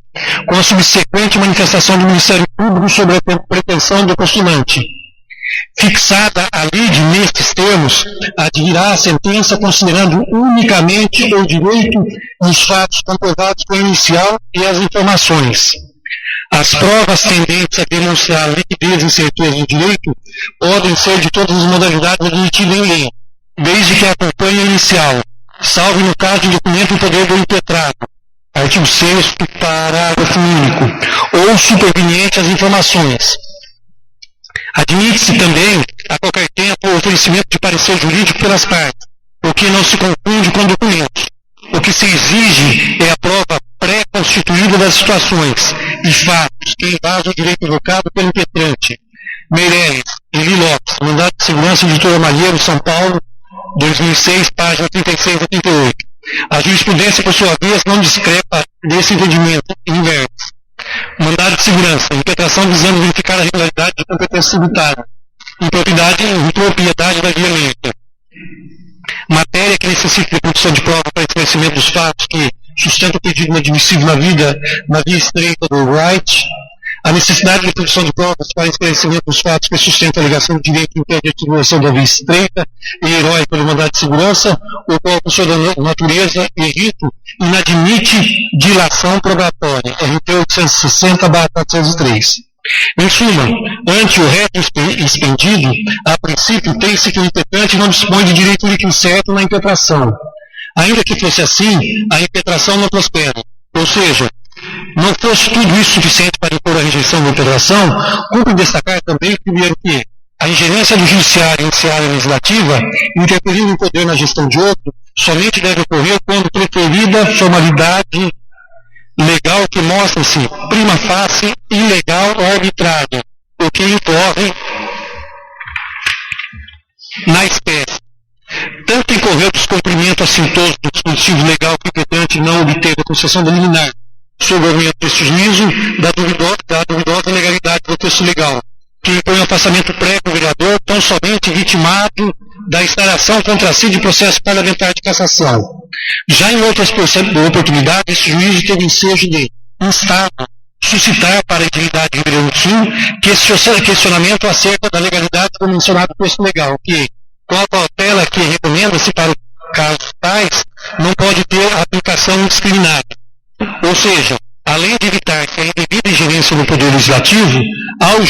com a subsequente manifestação do Ministério Público sobre a pretensão do postulante. Fixada a lide nestes termos, advirá a sentença considerando unicamente o direito e os fatos comprovados com o inicial e as informações. As provas tendentes a demonstrar liquidez e certeza do direito podem ser de todas as modalidades admitidas em lei, desde que acompanhe o inicial, salvo no caso de documento em poder do impetrado, artigo 6º, parágrafo único, ou superveniente às informações. Admite-se também, a qualquer tempo, o oferecimento de parecer jurídico pelas partes, porque não se confunde com documentos. O que se exige é a prova pré-constituída das situações e fatos que embasam o direito evocado pelo impetrante. Meirelles, Eli Lopes, Mandado de Segurança, Editora Malheiro, São Paulo, 2006, página 36 a 38. A jurisprudência, por sua vez, não discrepa desse entendimento inverso. Mandado de segurança, impetração visando verificar a regularidade de competência tributária, impropriedade da via lenta. Matéria que necessita de produção de prova para esclarecimento dos fatos que sustenta o pedido inadmissível na via estreita do right. A necessidade de produção de provas para esclarecimento dos fatos que sustentam a alegação de direito que impede a atribuição da via estreita e heróica do mandado de segurança, o qual, por sua natureza e rito, inadmite dilação probatória. RT 860/403. Em suma, ante o reto expendido, a princípio tem-se que o impetrante não dispõe de direito líquido certo na impetração. Ainda que fosse assim, a impetração não prospera. Ou seja, não fosse tudo isso suficiente para impor a rejeição da impetração, cumpre destacar também, primeiro, que a ingerência do judiciário em seara legislativa, interferindo em poder na gestão de outro, somente deve ocorrer quando preferida formalidade legal que mostra-se prima facie ilegal ou arbitrária, o que incorre na espécie. Tanto incorreu descumprimento assintoso do dispositivo legal que o impetrante não obteve a concessão da liminar, sob o argumento deste juízo da duvidosa legalidade do texto legal, que impõe o afastamento prévio do vereador tão somente vitimado da instalação contra si de processo parlamentar de cassação. Já em outras oportunidades, este juízo teve ensejo de instar, suscitar para a entidade de Rio Grande do Sul questionamento acerca da legalidade do mencionado texto legal, que, com a cautela que recomenda-se para casos tais, não pode ter aplicação indiscriminada. Ou seja, além de evitar que a indevida ingerência no Poder Legislativo, ao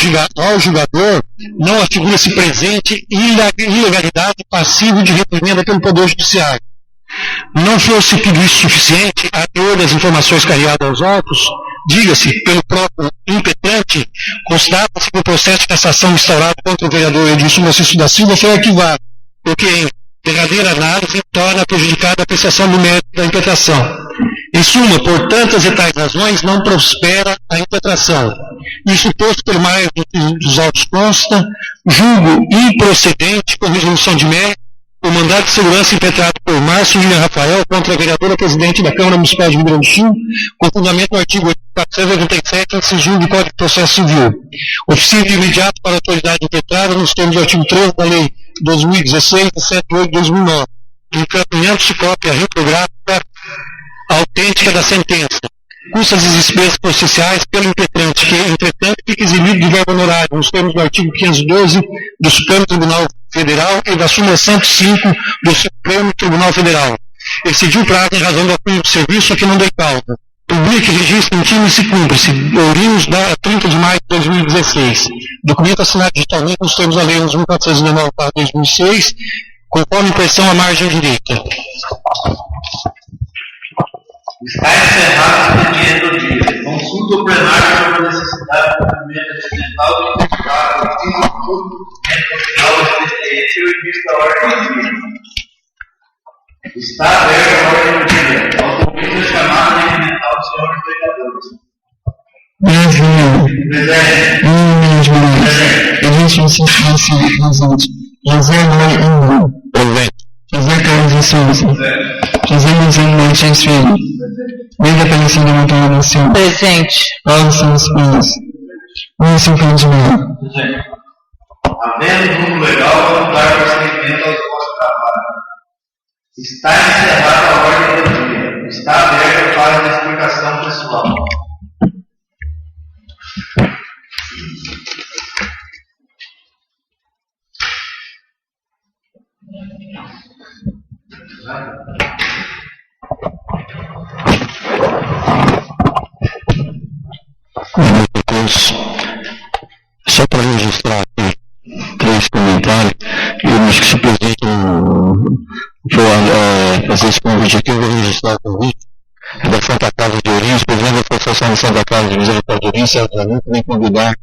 julgador não afigura-se presente ilegalidade passiva de reprimenda pelo Poder Judiciário. Não fosse tudo isso suficiente, a teor das informações carreadas aos autos, diga-se, pelo próprio impetrante, constata-se que o processo de cassação instaurado contra o vereador Edilson Francisco da Silva foi arquivado, o que, em verdadeira análise, torna prejudicada a apreciação do mérito da impetração. Em suma, por tantas e tais razões, não prospera a impetração. Isso posto pelo mais dos autos consta, julgo improcedente, com resolução de mérito, o mandado de segurança impetrado por Márcio William Rafael contra a vereadora presidente da Câmara Municipal de Rio Grande do Sul, com fundamento no artigo 487, inciso 1 do Código de Processo Civil. Oficina imediato para a autoridade impetrada nos termos do artigo 13 da Lei 2016-78/2009. Encaminhando-se cópia reprográfica autêntica da sentença. custas e despesas processuais pelo impetrante, que, entretanto, fica eximido de verba honorária, nos termos do artigo 512 do Supremo Tribunal Federal e da súmula 105 do Supremo Tribunal Federal. Excediu o prazo em razão do apoio do serviço a que não dei causa. Publique, registre, intime e se cumpre-se. Ourinhos, 30 de maio de 2016. Documento assinado digitalmente nos termos da Lei 11.419/2006, conforme impressão à margem direita. Está encerrado o expediente do dia. Consulta o plenário sobre a necessidade do cumprimento acidental do deputado no final do expediente e o início da ordem do dia. Está aberta a ordem do dia. Autoriza a chamada regimental dos senhores vereadores. Presente. Egídio Francisco presente. José Maria Ingram. Presente. José Carlos de Souza. José Luciano Martins Filho. Lívia Aparecida Monteiro da Silva. Presente. Paulo Santos Pires. Wilson Ferdinand. Havendo número legal, vamos dar prosseguimento aos nossos trabalhos. Está encerrada a ordem do dia. Está aberta para a explicação pessoal. Só para registrar aqui 3 comentários, eu acho que se o presidente for fazer esse convite aqui, eu vou registrar o convite da Santa Casa de Ourinhos, presidente da Associação de Santa Casa de Misericórdia de Ourinhos, certamente vem convidar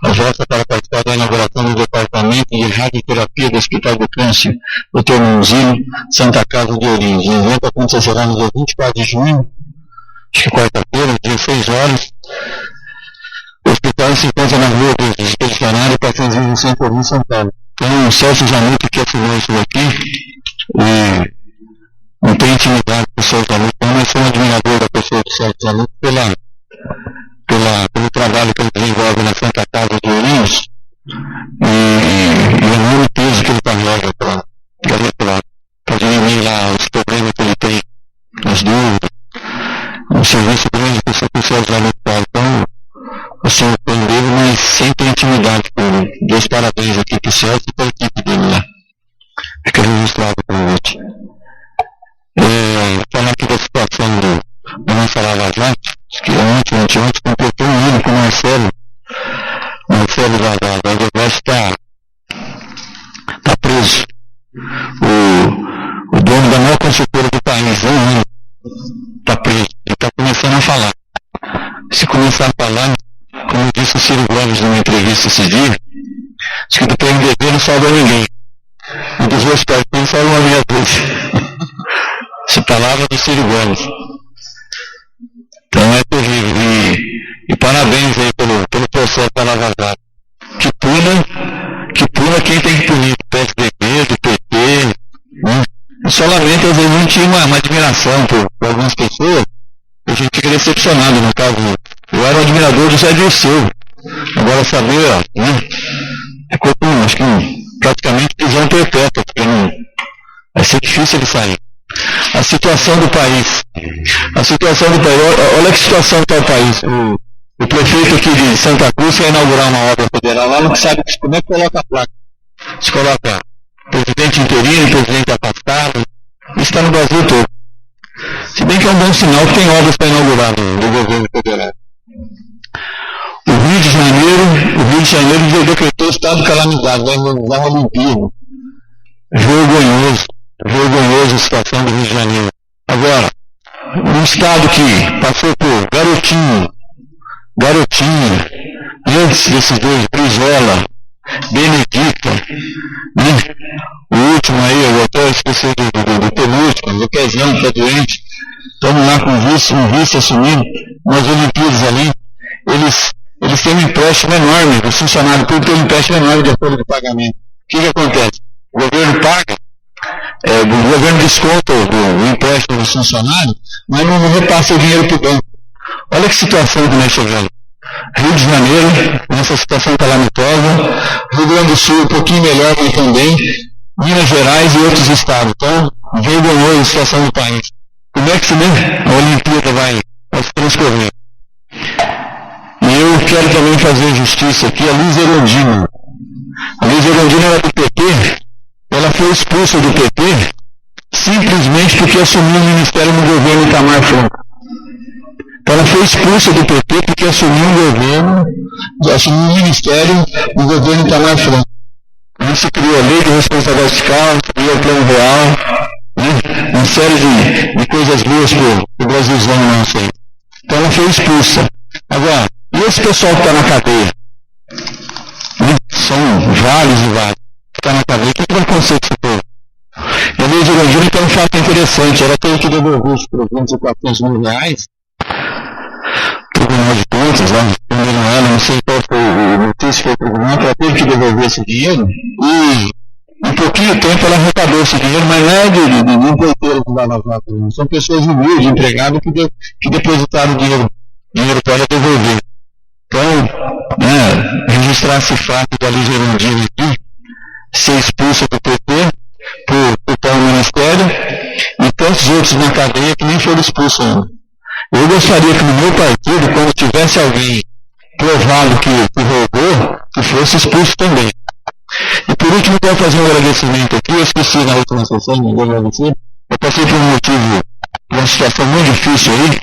a Jota para participar da inauguração do Departamento de Radioterapia do Hospital do Câncer, Dr. Monzinho, Santa Casa de Ourinhos. O evento acontecerá no dia 24 de junho, acho que quarta-feira, 16 horas. O hospital se encontra na rua dos Expedicionários, 425 Ourinhos, São Paulo. Então, o Celso Zanuto que assinou isso aqui, e não tem intimidade com o Celso Zanuto, mas sou um admirador da pessoa do Celso Zanuto pelo trabalho que ele desenvolve na Santa Casa de Ourinhos e o enorme peso que ele carrega para diminuir lá os problemas que ele tem, as dúvidas, um serviço grande que o Celso Zanuto faz. Então, eu sou fã dele, mas sempre intimidade com ele. Deus parabéns aqui para o Celso e para a equipe dele lá. Fica registrado o convite. Falar aqui da situação da nossa Lava Jato, que ontem completou um ano com o Marcelo da Odebrecht está preso. O dono da maior consultora do país, um ano, está preso. Ele está começando a falar. Se começar a falar, como disse o Ciro Gomes numa entrevista esse dia, diz que do PMDB não salva ninguém. E dos dois partidos salva uma meia dúzia. Essa palavra do Ciro Gomes. Então é terrível. E parabéns aí pelo processo da Lava Jato. Que puna quem tem que punir. Do PSDB, do PT. Né? Eu só lamento, às vezes, a gente tinha uma admiração por algumas pessoas. A gente fica decepcionado, no caso. Eu era um admirador do Zé Dirceu. Agora saber, né? Ficou com, acho que praticamente prisão perpétua, porque não, vai ser difícil ele sair. A situação do país, olha que situação está o país. O prefeito aqui de Santa Cruz vai inaugurar uma obra federal lá, não sabe como é que coloca a placa. Se coloca presidente interino, presidente afastado, isso está no Brasil todo. Se bem que é um bom sinal que tem obras para inaugurar no governo federal. O Rio de Janeiro decretou estado de calamidade, vai inaugurar uma Olimpíada. Vergonhoso a situação do Rio de Janeiro. Agora, um estado que passou por Garotinho, antes desses dois, Brizola, Benedita, né? O último aí, eu até esqueci do penúltimo, o Quezão, que é doente. Estamos lá com um vice assumindo umas Olimpíadas ali. Eles têm um empréstimo enorme, o funcionário público tem um empréstimo enorme de acordo de pagamento. O que acontece? O governo paga, o governo desconta o empréstimo dos funcionários, mas não repassa o dinheiro para o banco. Olha que situação que nós chegamos. Rio de Janeiro, nessa situação calamitosa, Rio Grande do Sul um pouquinho melhor, mas também, Minas Gerais e outros estados. Então, vergonhosa a situação do país. Como é que a Olimpíada vai pode transcorrer. E eu quero também fazer justiça aqui a Luiz Erundina. A Luiz Erundina era do PT, ela foi expulsa do PT simplesmente porque assumiu o ministério no governo Itamar Franco. Então ela foi expulsa do PT porque assumiu o ministério no governo Itamar Franco. Aí se criou a lei de responsabilidade fiscal, criou o plano real, né? Uma série de coisas boas para o Brasilzão nosso aí. Então ela foi expulsa. Agora, e esse pessoal que está na cadeia? São vários e vários que estão na cadeia. O que vai acontecer com esse povo? E a Luiz Erundina tem um fato interessante. Ela teve que devolver os proventos de R$400.000. Tribunal de Contas, lá, não sei qual foi o notícia que foi o tribunal, ela teve que devolver esse dinheiro e em pouquinho tempo ela arrecadou esse dinheiro, mas não é de empreiteiros do Lava Jato, são pessoas humildes, empregados que depositaram o dinheiro para ela devolver. Então, registrar esse fato da Luiz Erundina aqui, ser expulsa do PT por tal ministério e tantos outros na cadeia que nem foram expulsos ainda. Eu gostaria que no meu partido, quando tivesse alguém provado que roubou, que fosse expulso também. E por último, quero fazer um agradecimento aqui. Eu esqueci na última sessão, não vou agradecer. Eu passei por um motivo, uma situação muito difícil aí,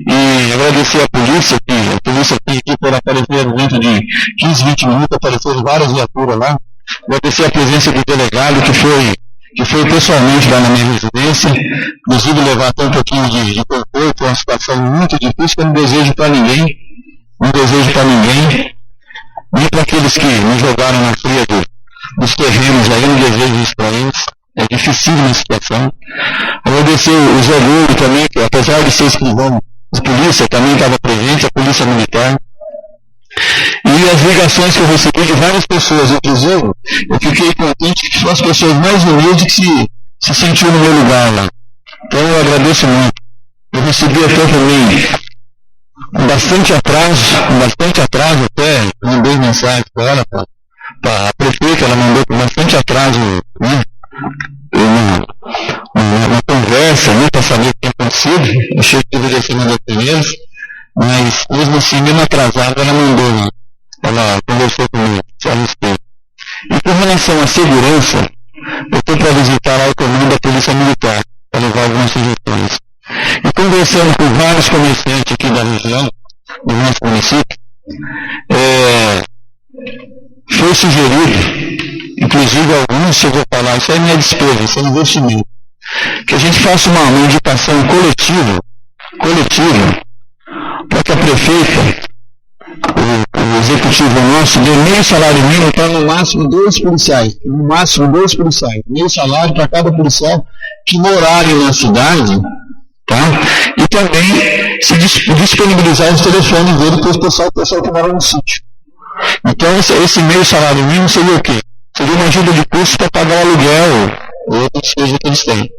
e agradecer à polícia aqui por aparecer dentro de 15, 20 minutos, apareceram várias viaturas lá. Agradecer a presença do delegado que foi pessoalmente lá na minha residência, inclusive levar até um pouquinho de conforto, uma situação muito difícil que eu não desejo para ninguém, nem para aqueles que me jogaram na fria dos terrenos, aí eu não desejo isso para eles, é dificílima a situação. Agradecer o Zé Louro também, que apesar de ser escrivão de polícia, também estava presente, a polícia militar. E as ligações que eu recebi de várias pessoas, inclusive, eu fiquei contente que foram as pessoas mais humildes que se sentiram no meu lugar lá. Então eu agradeço muito. Eu recebi até também, com bastante atraso até, mandei mensagem para ela, para a prefeita, ela mandou com bastante atraso, né, uma conversa, né, para saber o que tinha acontecido. Achei que deveria ser mandado primeiro. Mas, mesmo assim, mesmo atrasada, ela mandou, né? Ela conversou comigo a respeito. E com relação à segurança, eu estou para visitar lá o comando da Polícia Militar, para levar algumas sugestões. E conversando com vários comerciantes aqui da região, do nosso município, foi sugerido, inclusive alguns chegou a falar, isso é minha despesa, isso é investimento, que a gente faça uma indicação coletiva, para que a prefeita, o executivo nosso, dê meio salário mínimo para no máximo 2 policiais, meio salário para cada policial que morarem na cidade, tá? E também se disponibilizar os telefones dele para o pessoal que mora no sítio. Então esse meio salário mínimo seria o quê? Seria uma ajuda de custo para pagar o aluguel, ou outra coisa que eles têm.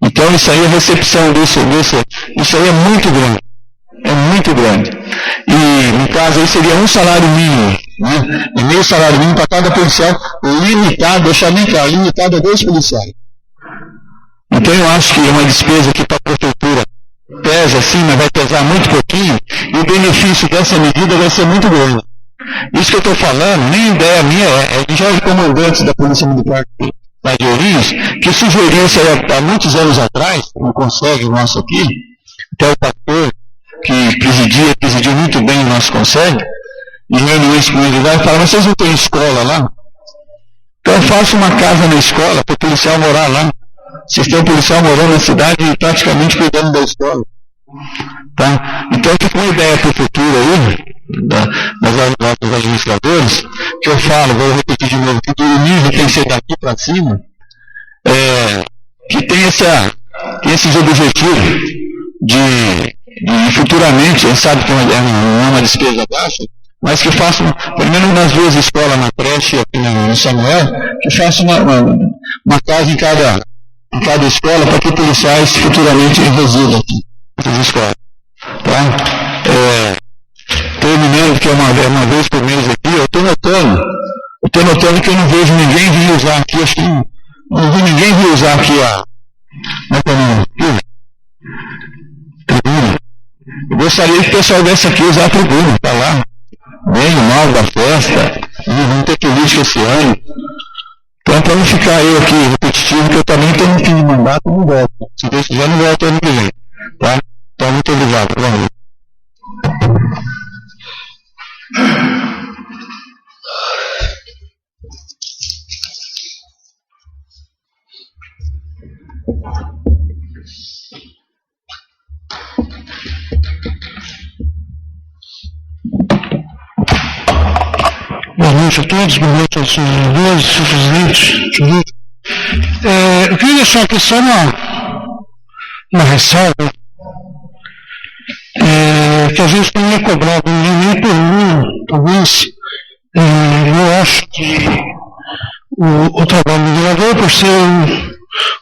Então isso aí, a recepção disso aí é muito grande. E no caso aí seria um salário mínimo, né? E meio salário mínimo para cada policial, limitado, deixar bem claro, limitado a 2 policiais. Então eu acho que é uma despesa que para a prefeitura pesa sim, mas vai pesar muito pouquinho, e o benefício dessa medida vai ser muito grande. Isso que eu estou falando, nem ideia minha, é já os comandantes da Polícia Militar lá de Ourinhos, que sugeriu isso aí há muitos anos atrás, não consegue o nosso aqui, até o pastor, que presidiu muito bem o nosso consegue, e reuniões com ele lá, e fala, vocês não têm escola lá? Então eu faço uma casa na escola para o policial morar lá. Vocês têm um policial morando na cidade e praticamente cuidando da escola. Tá? Então fica uma ideia para o futuro aí, dos administradores, que eu falo, vou repetir de novo, que o nível tem que ser daqui para cima, que tem esses objetivos de futuramente, a gente sabe que não é uma despesa baixa, mas que façam, pelo menos nas 2 escolas, na creche e aqui no Samuel, que façam uma casa em cada escola para que policiais futuramente residam aqui, nessas escolas. Tá? Terminando, que é uma vez por mês aqui, eu estou notando que eu não vejo ninguém vir usar aqui, acho que não vi ninguém vir usar aqui tribuna. gostaria que o pessoal viesse aqui usar a tribuna, falar bem ou mal da festa, e vamos ter política esse ano. Então, para não ficar eu aqui repetitivo, que eu também tenho um fim de mandato, não volto. Se Deus quiser, não volto ano que vem. Tá? Então, muito obrigado. Boa noite. Boa noite a todos, boa noite aos senhores, senhor presidente. Eu queria deixar aqui só uma ressalva, que a gente não é cobrado nem por mim, talvez. Eu acho que o trabalho do vereador, por ser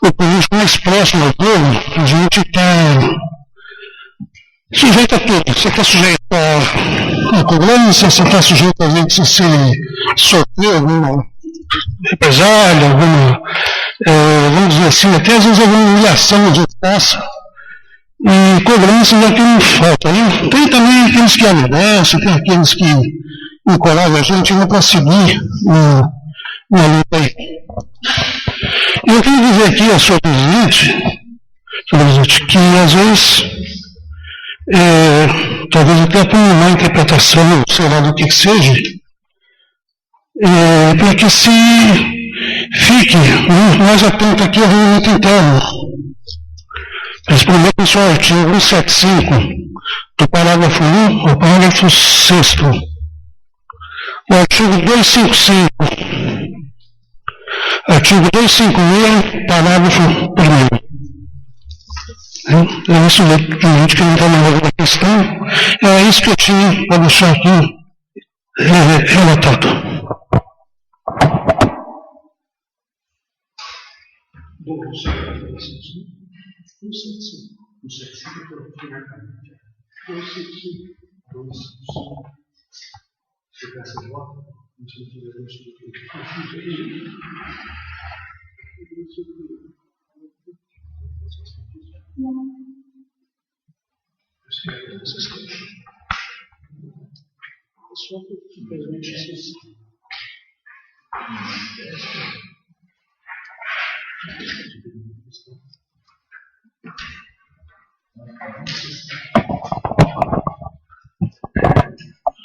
o político mais próximo ao povo, a gente está sujeito a tudo. Você está sujeito a cobrança, você está sujeito a gente se sofrer alguma represália, alguma, vamos dizer assim, até às vezes alguma humilhação de passa. E cobranças é que não falta, né? Tem também aqueles que agradecem, tem aqueles que encorajam a gente para seguir na luta aí. E eu queria dizer aqui ao senhor presidente, que às vezes, talvez até por uma interpretação, sei lá do que seja, para que se fique mais atento aqui ao regulamento interno. Principalmente no seu artigo 175, do parágrafo 1 ao parágrafo 6º. O artigo 255, artigo 256, parágrafo 1º. É isso mesmo, que não está na hora da questão. É isso que eu tinha para deixar aqui relatado.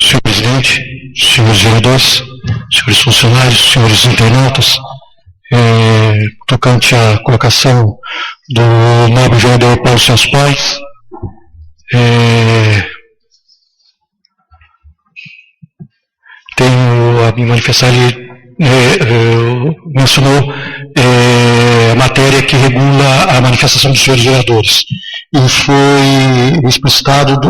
Senhor presidente, senhores vereadores, senhores funcionários, senhores internautas, tocante à colocação do nobre vereador Paulo Celso Paes, tenho a me manifestar, mencionou a matéria que regula a manifestação dos senhores vereadores. E foi explicitado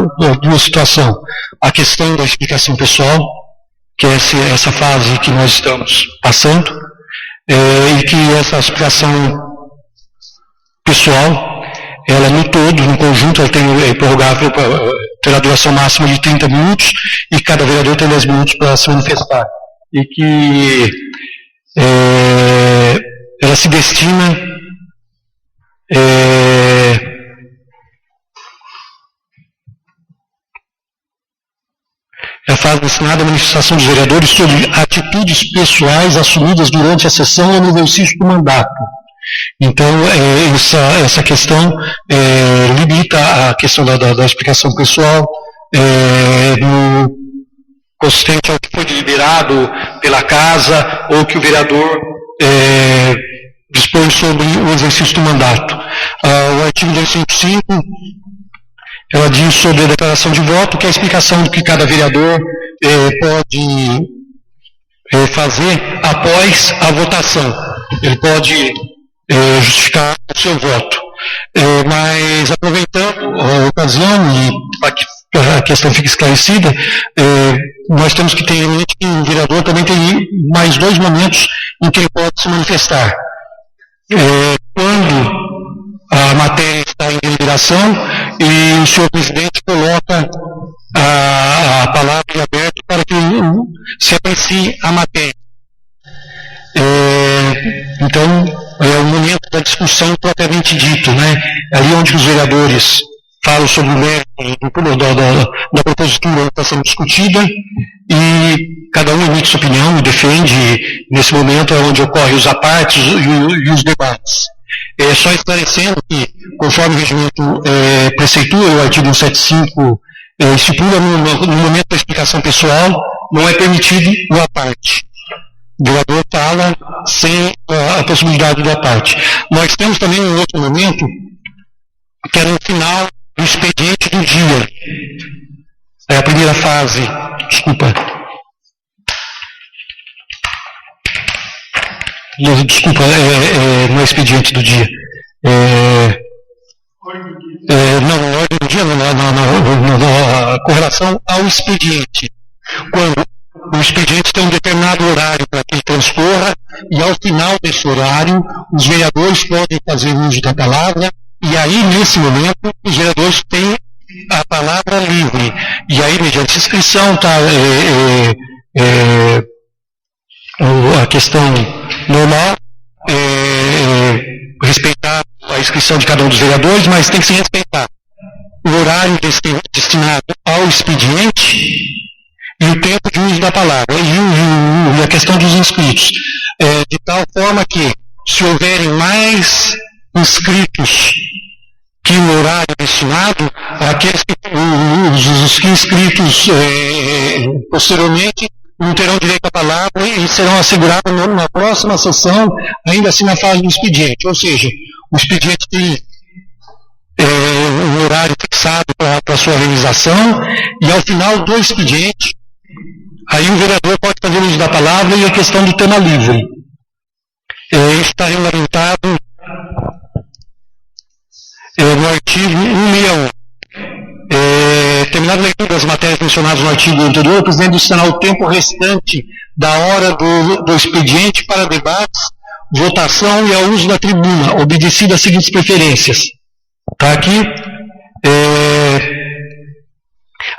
duas situações. A questão da explicação pessoal, que é essa fase que nós estamos passando, e que essa explicação pessoal, ela no todo, no conjunto, ela tem prorrogável, terá duração máxima de 30 minutos, e cada vereador tem 10 minutos para se manifestar. E que ela se destina a fase destinada à manifestação dos vereadores sobre atitudes pessoais assumidas durante a sessão ou no exercício do mandato. Então, essa questão limita a questão da explicação pessoal, no consistente ao que foi deliberado pela casa ou que o vereador dispõe sobre o exercício do mandato. O artigo 255, ela diz sobre a declaração de voto, que é a explicação do que cada vereador pode fazer após a votação. Ele pode justificar o seu voto. Mas, aproveitando a ocasião, e para que a questão fique esclarecida, nós temos que ter em mente que o vereador também tem mais 2 momentos em que ele pode se manifestar. Quando a matéria está em deliberação e o senhor presidente coloca a palavra em aberto para que se aprecie a matéria. Então, é o momento da discussão propriamente dito, né? Ali onde os vereadores falo sobre o mérito da propositura que está sendo discutida e cada um emite sua opinião e defende. Nesse momento é onde ocorrem os apartes e os debates. Só esclarecendo que, conforme o regimento preceitua, o artigo 175 estipula no momento da explicação pessoal, não é permitido o aparte. O vereador fala sem a possibilidade do aparte. Nós temos também um outro momento, que era no final do expediente do dia. É a primeira fase, desculpa. Não é expediente do dia. Não, ordem do dia, com relação ao expediente. Quando o expediente tem um determinado horário para que ele transcorra, e ao final desse horário, os vereadores podem fazer uso da palavra, e aí, nesse momento, os vereadores têm a palavra livre. E aí, mediante inscrição, a questão normal, respeitar a inscrição de cada um dos vereadores, mas tem que se respeitar o horário destinado ao expediente e o tempo de uso da palavra, e a questão dos inscritos, de tal forma que, se houverem mais inscritos que no horário destinado, os inscritos posteriormente não terão direito à palavra e serão assegurados na próxima sessão, ainda assim na fase do expediente. Ou seja, o expediente tem um horário fixado para sua realização, e ao final do expediente, aí o vereador pode fazer uso da palavra e a questão do tema livre. Isso está regulamentado no artigo 161. Terminada a leitura das matérias mencionadas no artigo anterior, o presidente destinar o tempo restante da hora do expediente para debates, votação e ao uso da tribuna, obedecido às seguintes preferências. Está aqui.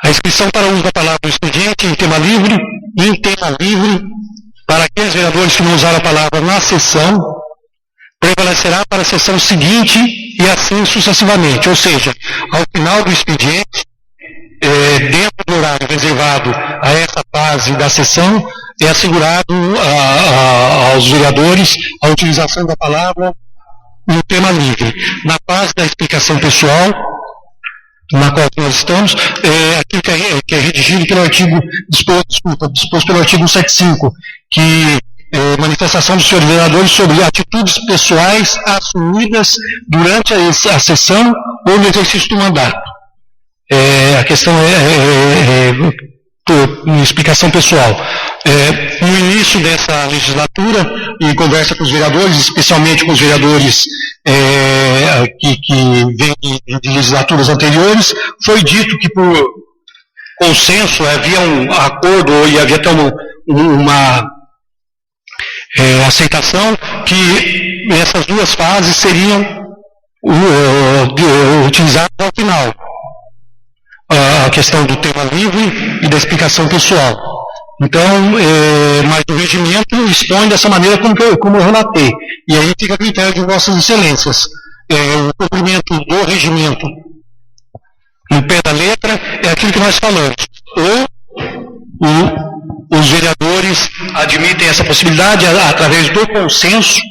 A inscrição para o uso da palavra no expediente em tema livre, para aqueles vereadores que não usaram a palavra na sessão, prevalecerá para a sessão seguinte e assim sucessivamente. Ou seja, ao final do expediente, dentro do horário reservado a essa fase da sessão, é assegurado aos vereadores a utilização da palavra no tema livre. Na fase da explicação pessoal, na qual nós estamos, aquilo que é redigido pelo artigo, disposto pelo artigo 175, que manifestação dos senhores vereadores sobre atitudes pessoais assumidas durante a sessão ou no exercício do mandato. A questão explicação pessoal. No início dessa legislatura, em conversa com os vereadores, especialmente com os vereadores que vêm de legislaturas anteriores, foi dito que por consenso havia um acordo e havia até uma aceitação que essas duas fases seriam utilizadas ao final. A questão do tema livre e da explicação pessoal. Então, mas o regimento expõe dessa maneira como eu relatei. E aí fica a critério de vossas excelências. O cumprimento do regimento no pé da letra é aquilo que nós falamos. Ou os vereadores admitem essa possibilidade através do consenso,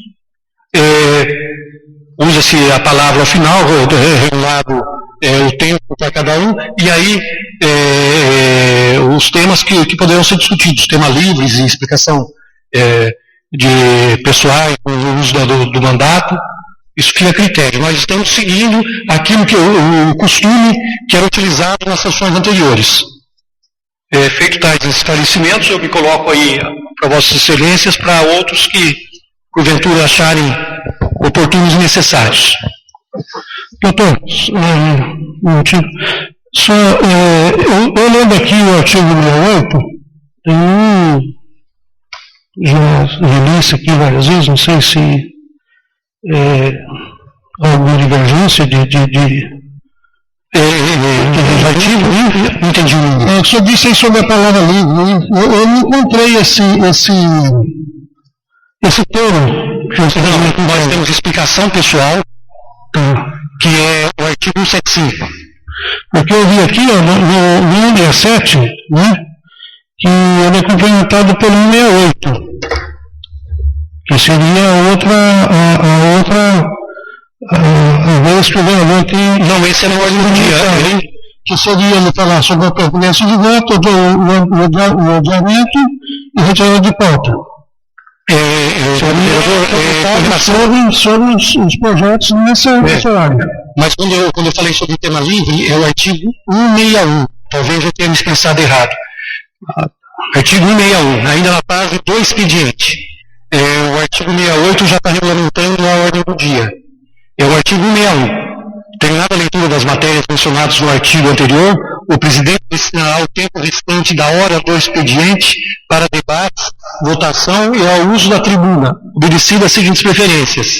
usa-se a palavra ao final, regulado o tempo para cada um, e aí os temas que poderão ser discutidos, temas livres e explicação de pessoais, o uso do mandato, isso fica a critério. Nós estamos seguindo aquilo que o costume que era utilizado nas sessões anteriores. Feito tais esclarecimentos, eu me coloco aí para vossas excelências, para outros que porventura acharem oportunos e necessários. Doutor, olhando aqui o artigo 68, já li isso aqui várias vezes, não sei se alguma divergência de artigo, não entendi. O senhor disse aí sobre a palavra livre, eu não encontrei esse termo. Nós temos explicação pessoal, que é o artigo 175. Porque eu vi aqui, ó, no 167, né, que ele é complementado pelo 168, que seria a outra vez que o vereador tem... Não, esse é na ordem do dia, que seria ele falar sobre a permanência de voto, o adiamento e retirada de pauta. Sobre os projetos nessa área. Mas quando eu falei sobre o tema livre, é o artigo 161. Talvez eu tenha me expressado errado. Artigo 161, ainda na fase do expediente. O artigo 68 já está regulamentando a ordem do dia. É o artigo 161. Terminada a leitura das matérias mencionadas no artigo anterior, o presidente destinará o tempo restante da hora do expediente para debate, votação e ao uso da tribuna, obedecido às seguintes preferências.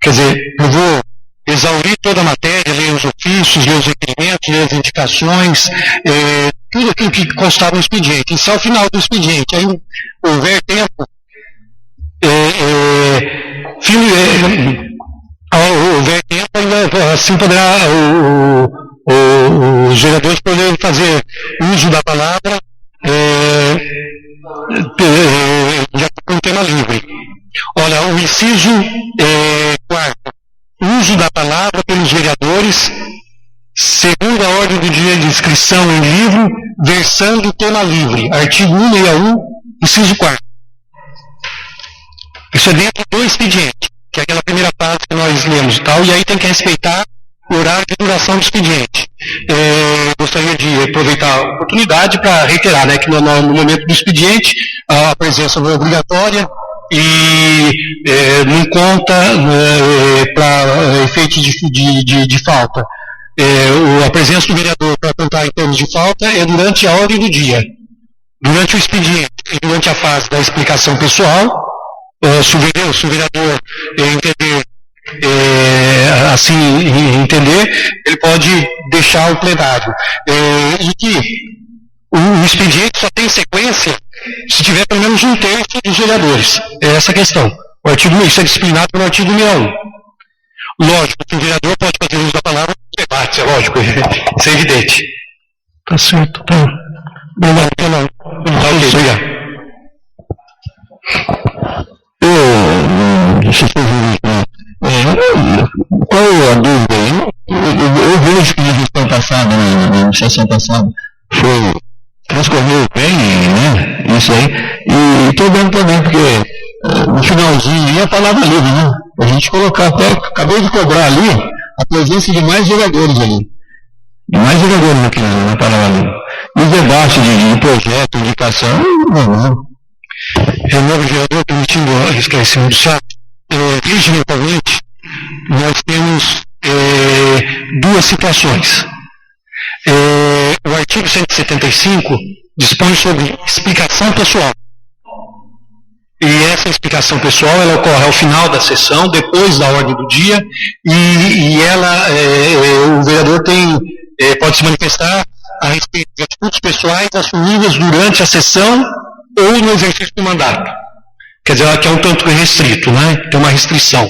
Quer dizer, eu vou exaurir toda a matéria, ler os ofícios, ler os requerimentos, ler as indicações, tudo aquilo que constava no expediente. E se ao final do expediente aí houver tempo, houver tempo, assim poderá os vereadores poderem fazer uso da palavra com tema livre. Olha, o inciso 4º, uso da palavra pelos vereadores, segundo a ordem do dia de inscrição em livro, versando tema livre. Artigo 161, inciso 4º. Isso é dentro do expediente, que é aquela primeira parte que nós lemos e tal, e aí tem que respeitar o horário de duração do expediente. Gostaria de aproveitar a oportunidade para reiterar, né, que no momento do expediente a presença não é obrigatória e não conta para efeitos de falta. A presença do vereador para contar em termos de falta é durante a ordem do dia. Durante o expediente e durante a fase da explicação pessoal, se o vereador entender, ele pode deixar o plenário. E que o expediente só tem sequência se tiver pelo menos um terço dos vereadores. É essa a questão. Isso é disciplinado pelo artigo 61. Lógico que o vereador pode fazer uso da palavra no debate, é lógico, isso é evidente. Tá certo, tá. Obrigado. Obrigado. Qual a dúvida aí? Eu vejo que na gestão passada, na administração passada, transcorreu bem, né? Isso aí. E estou vendo também, porque no finalzinho, a palavra livre, né? A gente colocar até, acabei de cobrar ali, a presença de mais vereadores ali. De mais vereadores aqui na palavra livre. E o debate de projeto, indicação, não. Novo vereador, permitindo o esclarecimento do fato, regimentalmente, nós temos duas situações. O artigo 175 dispõe sobre explicação pessoal. E essa explicação pessoal ela ocorre ao final da sessão, depois da ordem do dia, e ela, o vereador pode se manifestar a respeito de atitudes pessoais assumidas durante a sessão ou no exercício do mandato. Quer dizer, aqui é um tanto restrito, né? Tem uma restrição.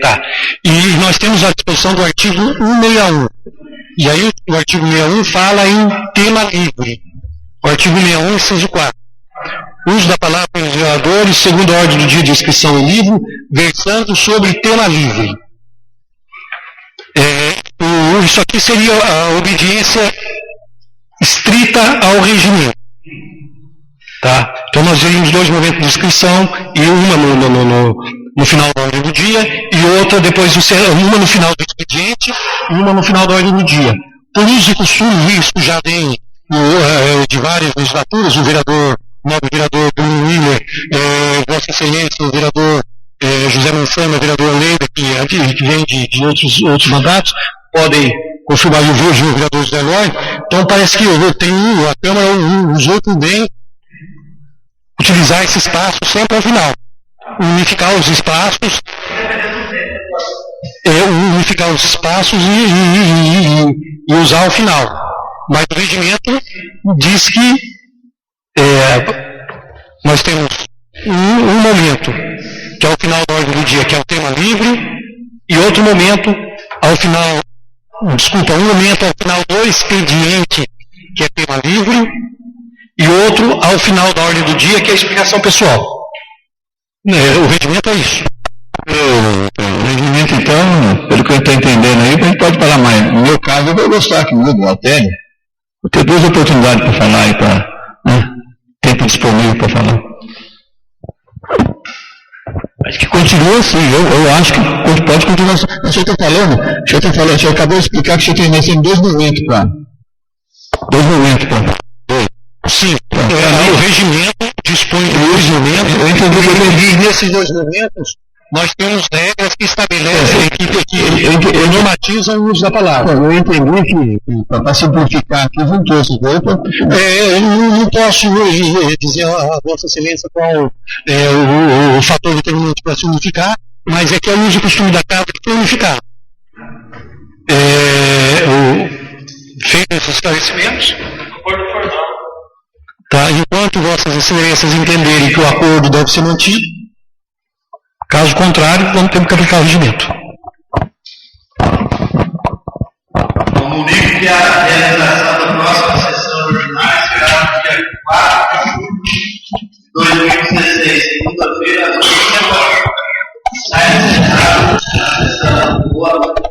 Tá. E nós temos a disposição do artigo 161. E aí o artigo 61 fala em tema livre. O artigo 61, inciso 4. Uso da palavra pelos vereadores, segundo a ordem do dia de inscrição em livro, versando sobre tema livre. Isso aqui seria a obediência estrita ao regimento. Tá? Então nós teríamos dois momentos de inscrição, e uma no final da ordem do dia, e outra depois uma no final do expediente, e uma no final da ordem do dia. Por isso, costume, isso já vem de várias legislaturas, o novo vereador Bruno Willer, Vossa Excelência, o vereador José Mansana, o vereador Leida, que vem de outros mandatos, podem confirmar, eu vejo o vereador José Lói. Então parece que a Câmara usou também utilizar esse espaço sempre ao final. Unificar os espaços e usar ao final. Mas o regimento diz que nós temos um momento, que é o final da ordem do dia, que é o tema livre, e outro momento, ao final desculpa, um momento ao final do expediente, que é tema livre, e outro ao final da ordem do dia, que é a explicação pessoal. O regimento é isso. O regimento, então, pelo que eu estou entendendo aí, a gente pode falar mais. No meu caso, eu vou gostar que mude o Altério. Vou ter 2 oportunidades para falar aí, tempo disponível para falar. Acho que continua assim, eu acho que pode continuar assim. O senhor está falando, o senhor acabou de explicar que o senhor tem nesse 2 momentos para. 2 momentos para. Sim, o regimento dispõe de 2 momentos. Eu entendi. E nesses 2 momentos, nós temos regras que estabelecem, que normatizam o uso da palavra. Eu entendi que, para simplificar aqui, juntou esses dois. Eu não posso hoje dizer a Vossa Excelência qual é o fator determinante para se unificar, mas é que é o uso e costume da casa que foi unificado. Feito esses esclarecimentos, Acordo formal. tá? Enquanto Vossas Excelências entenderem que o acordo deve ser mantido, caso contrário, vamos ter que aplicar o regimento. Comunico que a realização da próxima sessão ordinária será no dia 4 de julho de 2016, segunda-feira, às 8 horas. Está encerrada a sessão. Boa noite.